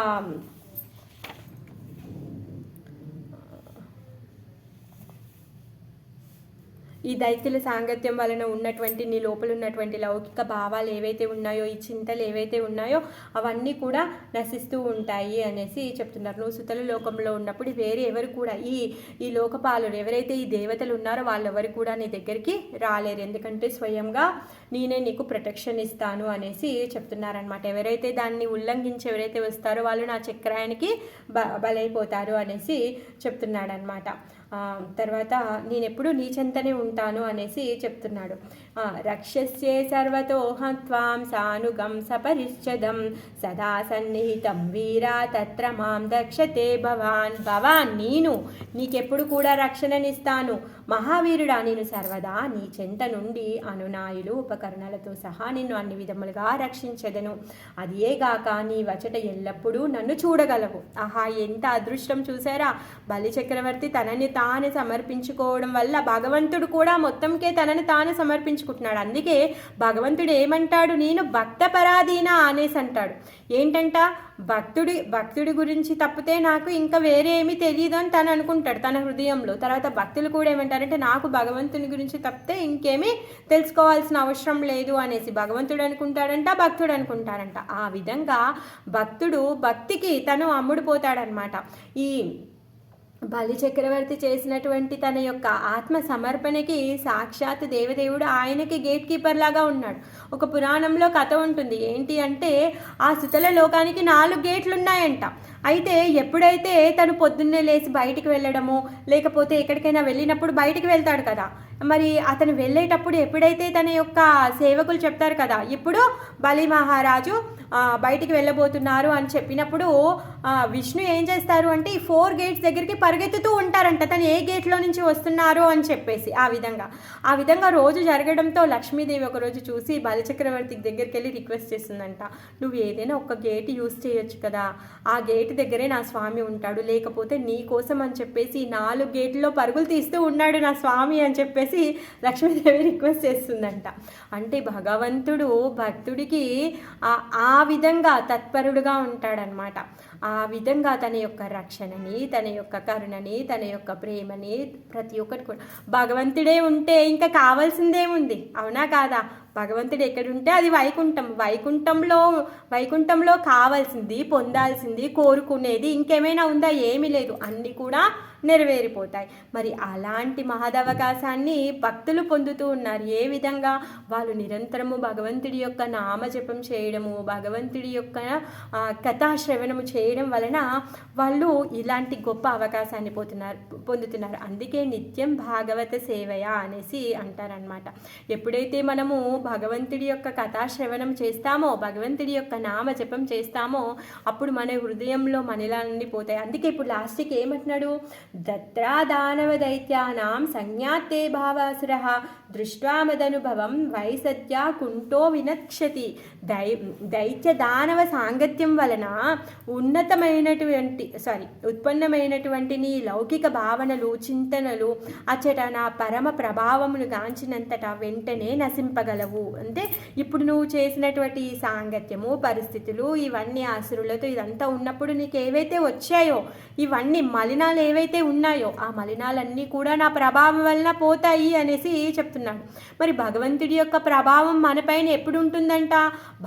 [SPEAKER 1] ఈ దైత్యుల సాంగత్యం వలన ఉన్నటువంటి నీ లోపల ఉన్నటువంటి లౌకిక భావాలు ఏవైతే ఉన్నాయో, ఈ చింతలు ఏవైతే ఉన్నాయో అవన్నీ కూడా నశిస్తూ ఉంటాయి అనేసి చెప్తున్నారు. నువ్వు సుతల లోకంలో ఉన్నప్పుడు వేరే ఎవరు కూడా ఈ లోకపాలులు ఎవరైతే ఈ దేవతలు ఉన్నారో వాళ్ళెవరు కూడా నీ దగ్గరికి రాలేరు, ఎందుకంటే స్వయంగా నేనే నీకు ప్రొటెక్షన్ ఇస్తాను అనేసి చెప్తున్నారనమాట. ఎవరైతే దాన్ని ఉల్లంఘించి ఎవరైతే వస్తారో వాళ్ళు నా చక్రాయానికి బలైపోతారు అనేసి చెప్తున్నాడనమాట. తర్వాత నేనెప్పుడు నీ చెంతనే ఉంటాను అనేసి చెప్తున్నాడు. రక్షస్యే సర్వతోహత్వాం సానుగం సపరిశ్చదం సదా సన్నిహితం వీరా తత్ర మాం దక్షతే భవాన్ నీకెప్పుడు కూడా రక్షణనిస్తాను మహావీరుడా, నేను సర్వదా నీ చెంత నుండి అనునాయులు ఉపకరణలతో సహా నిన్ను అన్ని విధములుగా రక్షించదను. అదియేగాక నీ వచట ఎల్లప్పుడూ నన్ను చూడగలవు. ఆహా, ఎంత అదృష్టం చూసారా! బలి చక్రవర్తి తనని తాను సమర్పించుకోవడం వల్ల భగవంతుడు కూడా మొత్తంకే తనని తాను సమర్పించుకుంటున్నాడు. అందుకే భగవంతుడు ఏమంటాడు, నేను భక్త పరాధీన అనేసి అంటాడు. ఏంటంట, భక్తుడి గురించి తప్పితే నాకు ఇంకా వేరే ఏమీ తెలియదు అని తను అనుకుంటాడు తన హృదయంలో. తర్వాత భక్తులు కూడా ఏమంటారంటే నాకు భగవంతుని గురించి తప్పితే ఇంకేమీ తెలుసుకోవాల్సిన అవసరం లేదు అనేసి భగవంతుడు అనుకుంటాడంట, భక్తుడు అనుకుంటారంట. ఆ విధంగా భక్తుడు భక్తికి తను అమ్ముడుపోతాడనమాట. ఈ బలి చక్రవర్తి చేసినటువంటి తన యొక్క ఆత్మ సమర్పణకి సాక్షాత్ దేవదేవుడు ఆయనకి గేట్ కీపర్ లాగా ఉన్నాడు. ఒక పురాణంలో కథ ఉంటుంది, ఏంటి అంటే ఆ సుతల లోకానికి 4 గేట్లు ఉన్నాయంట. అయితే ఎప్పుడైతే తను పొద్దున్నే లేచి బయటికి వెళ్ళడము లేకపోతే ఎక్కడికైనా వెళ్ళినప్పుడు బయటికి వెళ్తాడు కదా, మరి అతను వెళ్ళేటప్పుడు ఎప్పుడైతే తన యొక్క సేవకులు చెప్తారు కదా ఇప్పుడు బలి మహారాజు బయటికి వెళ్ళబోతున్నారు అని చెప్పినప్పుడు విష్ణు ఏం చేస్తారు అంటే ఈ 4 గేట్స్ దగ్గరికి పరిగెత్తుతూ ఉంటారంట తను ఏ గేట్లో నుంచి వస్తున్నారు అని చెప్పేసి. ఆ విధంగా రోజు జరగడంతో లక్ష్మీదేవి ఒకరోజు చూసి బలిచక్రవర్తి దగ్గరికి వెళ్ళి రిక్వెస్ట్ చేస్తుందంట, నువ్వు ఏదైనా ఒక గేట్ యూజ్ చేయొచ్చు కదా, ఆ గేట్ దగ్గరే నా స్వామి ఉంటాడు, లేకపోతే నీ కోసం అని చెప్పేసి 4 గేట్లలో పరుగులు తీస్తూ ఉన్నాడు నా స్వామి అని చెప్పేసి లక్ష్మీదేవి రిక్వెస్ట్ చేస్తుందంట. అంటే భగవంతుడు భక్తుడికి ఆ విధంగా తత్పరుడుగా ఉంటాడనమాట. ఆ విధంగా తన యొక్క రక్షణని, తన యొక్క కరుణని, తన యొక్క ప్రేమని ప్రతి ఒక్కటి కూడా భగవంతుడే ఉంటే ఇంకా కావాల్సిందేముంది, అవునా కాదా? భగవంతుడు ఎక్కడుంటే అది వైకుంఠం. వైకుంఠంలో కావాల్సింది, పొందాల్సింది, కోరుకునేది ఇంకేమైనా ఉందా? ఏమీ లేదు, అన్నీ కూడా నెరవేరిపోతాయి. మరి అలాంటి మహదవకాశాన్ని భక్తులు పొందుతూ ఉన్నారు. ఏ విధంగా? వాళ్ళు నిరంతరము భగవంతుడి యొక్క నామజపం చేయడము, భగవంతుడి యొక్క కథాశ్రవణము చేయడం వలన వాళ్ళు ఇలాంటి గొప్ప అవకాశాన్ని పొందుతున్నారు. అందుకే నిత్యం భాగవత సేవయ అనేసి అంటారనమాట. ఎప్పుడైతే మనము భగవంతుడి యొక్క కథాశ్రవణం చేస్తామో, భగవంతుడి యొక్క నామజపం చేస్తామో అప్పుడు మన హృదయంలో మనలా నుండి పోతాయి. అందుకే ఇప్పుడు లాస్ట్కి ఏమంటున్నాడు, దత్రా దానవ దైత్యానాం సంజ్ఞాతే భావాసురః దృష్ట్వా మదనుభవం వైసత్య కుంఠో వినక్షతి. దైత్య దానవ సాంగత్యం వలన ఉత్పన్నమైనటువంటి నీ లౌకిక భావనలు, చింతనలు అచ్చట నా పరమ ప్రభావమును గాంచినంతట వెంటనే నశింపగలవు. చేసావు అంటే ఇప్పుడు నువ్వు చేసినటువంటి ఈ సాంగత్యము పరిస్థితులు ఇవన్నీ అసురులతో ఇదంతా ఉన్నప్పుడు నీకు ఏవైతే వచ్చాయో ఇవన్నీ మలినాలు ఏవైతే ఉన్నాయో ఆ మలినాలన్నీ కూడా నా ప్రభావం వలన పోతాయి అనేసి చెప్తున్నాడు. మరి భగవంతుడి యొక్క ప్రభావం మనపైన ఎప్పుడు ఉంటుందంట?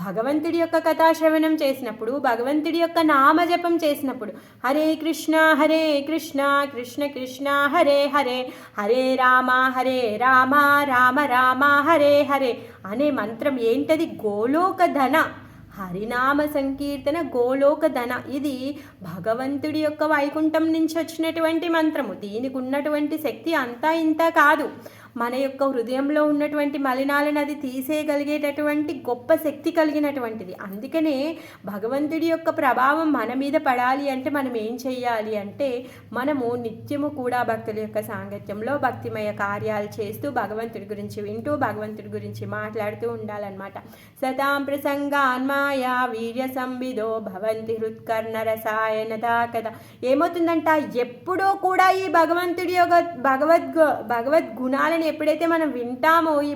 [SPEAKER 1] భగవంతుడి యొక్క కథాశ్రవణం చేసినప్పుడు, భగవంతుడి యొక్క నామజపం చేసినప్పుడు. హరే కృష్ణ కృష్ణ కృష్ణ హరే హరే, హరే రామ రామ రామ హరే హరే అనే మంత్రం ఏంటది? గోలోక ధన హరినామ సంకీర్తన గోలోక ధన. ఇది భగవంతుడి యొక్క వైకుంఠం నుంచి వచ్చినటువంటి మంత్రము. దీనికి ఉన్నటువంటి శక్తి అంతా ఇంత కాదు. మన యొక్క హృదయంలో ఉన్నటువంటి మలినాలను అది తీసేయగలిగేటటువంటి గొప్ప శక్తి కలిగినటువంటిది. అందుకనే భగవంతుడి యొక్క ప్రభావం మన మీద పడాలి అంటే మనం ఏం చెయ్యాలి అంటే మనము నిత్యము కూడా భక్తుల యొక్క సాంగత్యంలో భక్తిమయ కార్యాలు చేస్తూ భగవంతుడి గురించి వింటూ భగవంతుడి గురించి మాట్లాడుతూ ఉండాలన్నమాట. సతాం ప్రసంగాన్మాయా వీర్య సంవిదో భవంతి హృత్కర్ణ రసాయనదా కదా. ఏమవుతుందంట, ఎప్పుడో కూడా ఈ భగవంతుడి యొక్క భగవద్గుణాలను ఎప్పుడైతే మనం వింటామో ఈ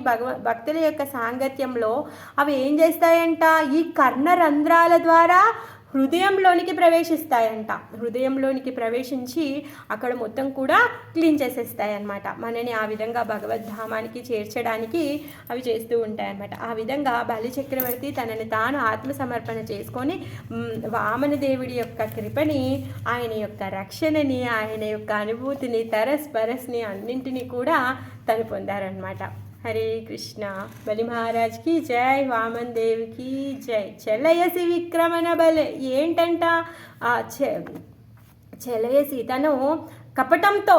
[SPEAKER 1] భక్తుల యొక్క సాంగత్యంలో అవి ఏం చేస్తాయంట, ఈ కర్ణరంధ్రాల ద్వారా హృదయంలోనికి ప్రవేశిస్తాయంట. హృదయంలోనికి ప్రవేశించి అక్కడ మొత్తం కూడా క్లీన్ చేసేస్తాయన్నమాట. మనని ఆ విధంగా భగవద్ధామానికి చేర్చడానికి అవి చేస్తూ ఉంటాయన్నమాట. ఆ విధంగా బలి చక్రవర్తి తనని తాను ఆత్మసమర్పణ చేసుకొని వామనదేవుడి యొక్క కృపని, ఆయన యొక్క రక్షణని, ఆయన యొక్క అనుభూతిని, పరస్ని అన్నింటినీ కూడా తను పొందారనమాట. హరే కృష్ణ. బలి మహారాజ్కి జై, వామన్ దేవికి జై. చెలయసి విక్రమణ బలే. ఏంటంట చెలయసి తను కపటంతో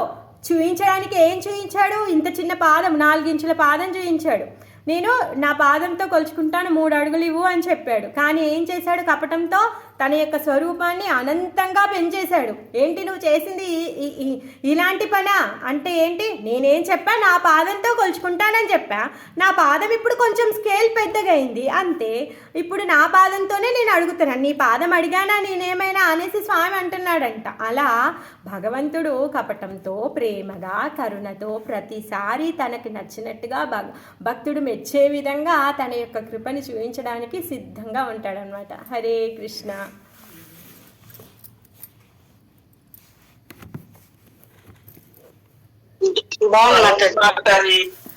[SPEAKER 1] చూయించడానికి ఏం చూయించాడు? ఇంత చిన్న పాదం, 4 ఇంచుల పాదం చూయించాడు. నేను నా పాదంతో కొలుచుకుంటాను, 3 అడుగులు ఇవ్వు అని చెప్పాడు. కానీ ఏం చేశాడు? కపటంతో తన యొక్క స్వరూపాన్ని అనంతంగా పెంచేశాడు. ఏంటి నువ్వు చేసింది ఇలాంటి పనా అంటే ఏంటి? నేనేం చెప్పా? నా పాదంతో కొలుచుకుంటానని చెప్పా. నా పాదం ఇప్పుడు కొంచెం స్కేల్ పెద్దగా అయింది అంతే. ఇప్పుడు నా పాదంతోనే నేను అడుగుతున్నాను, నీ పాదం అడిగానా నేనేమైనా అనేసి స్వామి అంటున్నాడంట. అలా భగవంతుడు కపటంతో, ప్రేమగా, కరుణతో ప్రతిసారి తనకి నచ్చినట్టుగా భక్తుడు మెచ్చే విధంగా తన యొక్క కృపని చూపించడానికి సిద్ధంగా ఉంటాడనమాట. హరే కృష్ణ.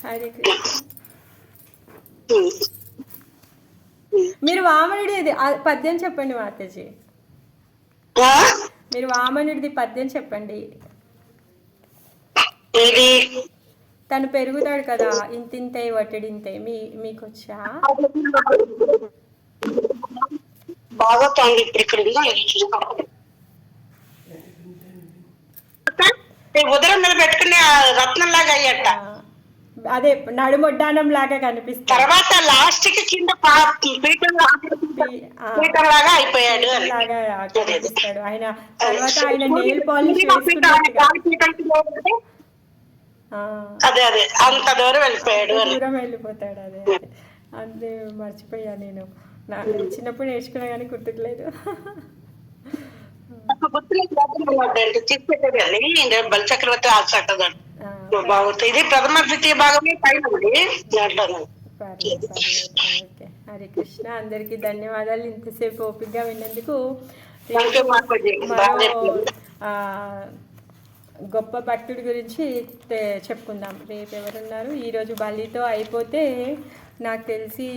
[SPEAKER 1] హరే కృష్ణ. మీరు వామనుడిది పద్యం చెప్పండి మాతాజీ. మీరు వామనుడిది పద్యం చెప్పండి. తను పెరుగుతాడు కదా, ఇంతింతై వట్టడింతై. మీకు వచ్చా?
[SPEAKER 2] ఉదరం మీద పెట్టుకునే రత్నం లాగా అయ్యట.
[SPEAKER 1] అదే నడుమొడ్డానం లాగా కనిపిస్తుంది.
[SPEAKER 2] తర్వాత లాస్ట్ కి కింద లాగా అయిపోయాడు
[SPEAKER 1] లాగా కనిపిస్తాడు ఆయన. తర్వాత ఆయన నెయిల్ పాలిష్ వేసుకున్నట్టుగా
[SPEAKER 2] అదే అంత దూరం వెళ్ళిపోయాడు.
[SPEAKER 1] దూరం వెళ్ళిపోతాడు. అదే అంతే, మర్చిపోయా నేను. చిన్నప్పుడు నేర్చుకున్నా కానీ గుర్తుకులేదు.
[SPEAKER 2] బలిచక్రవర్తి బాగుంటుంది. ఇది ప్రథమ ద్వితీయ భాగమే పైన.
[SPEAKER 1] హరే కృష్ణ. అందరికీ ధన్యవాదాలు ఇంతసేపు ఓపికగా విన్నందుకు. గొప్ప భక్తుడి గురించి చెప్పుకుందాం. రేపు ఎవరున్నారు? ఈరోజు బలితో అయిపోతే నాకు తెలిసి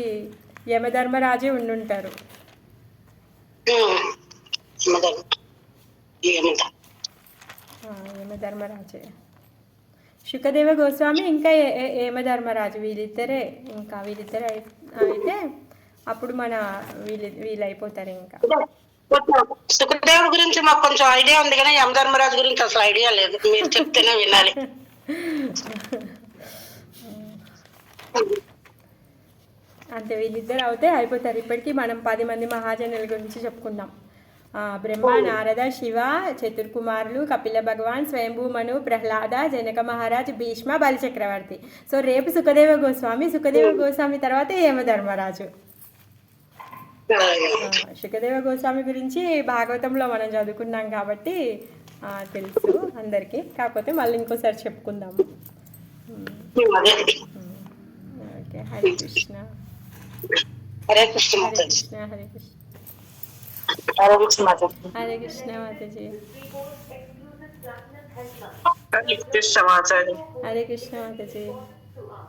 [SPEAKER 1] యమధర్మరాజే ఉండుంటారు. యమధర్మరాజే, శుకదేవ గోస్వామి, ఇంకా యమధర్మరాజు, వీళ్ళిద్దరే అయితే అప్పుడు మన వీళ్ళు అయిపోతారు. ఇంకా
[SPEAKER 2] సుఖదేవుడి గురించి మాకు కొంచెం ఐడియా ఉంది కానీ యమధర్మరాజు గురించి అసలు ఐడియా లేదు. మీరు చెప్తేనే వినాలి.
[SPEAKER 1] అంతే, వీళ్ళిద్దరు అవుతే అయిపోతారు. ఇప్పటికీ మనం 10 మంది మహాజనుల గురించి చెప్పుకుందాం. బ్రహ్మ, నారద, శివ, చతుర్కుమారులు, కపిల భగవాన్, స్వయంభూ మను, ప్రహ్లాద, జనక మహారాజ్, భీష్మ, బలిచక్రవర్తి. సో రేపు సుఖదేవ గోస్వామి తర్వాత యమధర్మరాజు. శుకదేవ గోస్వామి గురించి భాగవతంలో మనం చదువుకున్నాం కాబట్టి తెలుసు అందరికీ. కాకపోతే మళ్ళీ ఇంకోసారి చెప్పుకుందాము. ఓకే. హరే కృష్ణ
[SPEAKER 2] హరే కృష్ణ
[SPEAKER 1] హరే
[SPEAKER 2] మాతాజీ.
[SPEAKER 1] కృష్ణ హరే కృష్ణ
[SPEAKER 2] హరే కృష్ణ మాతాజీ.
[SPEAKER 1] హరే కృష్ణ మాతాజీ
[SPEAKER 2] హరే కృష్ణ మాతాజీ.
[SPEAKER 1] హరే కృష్ణ మాతాజీ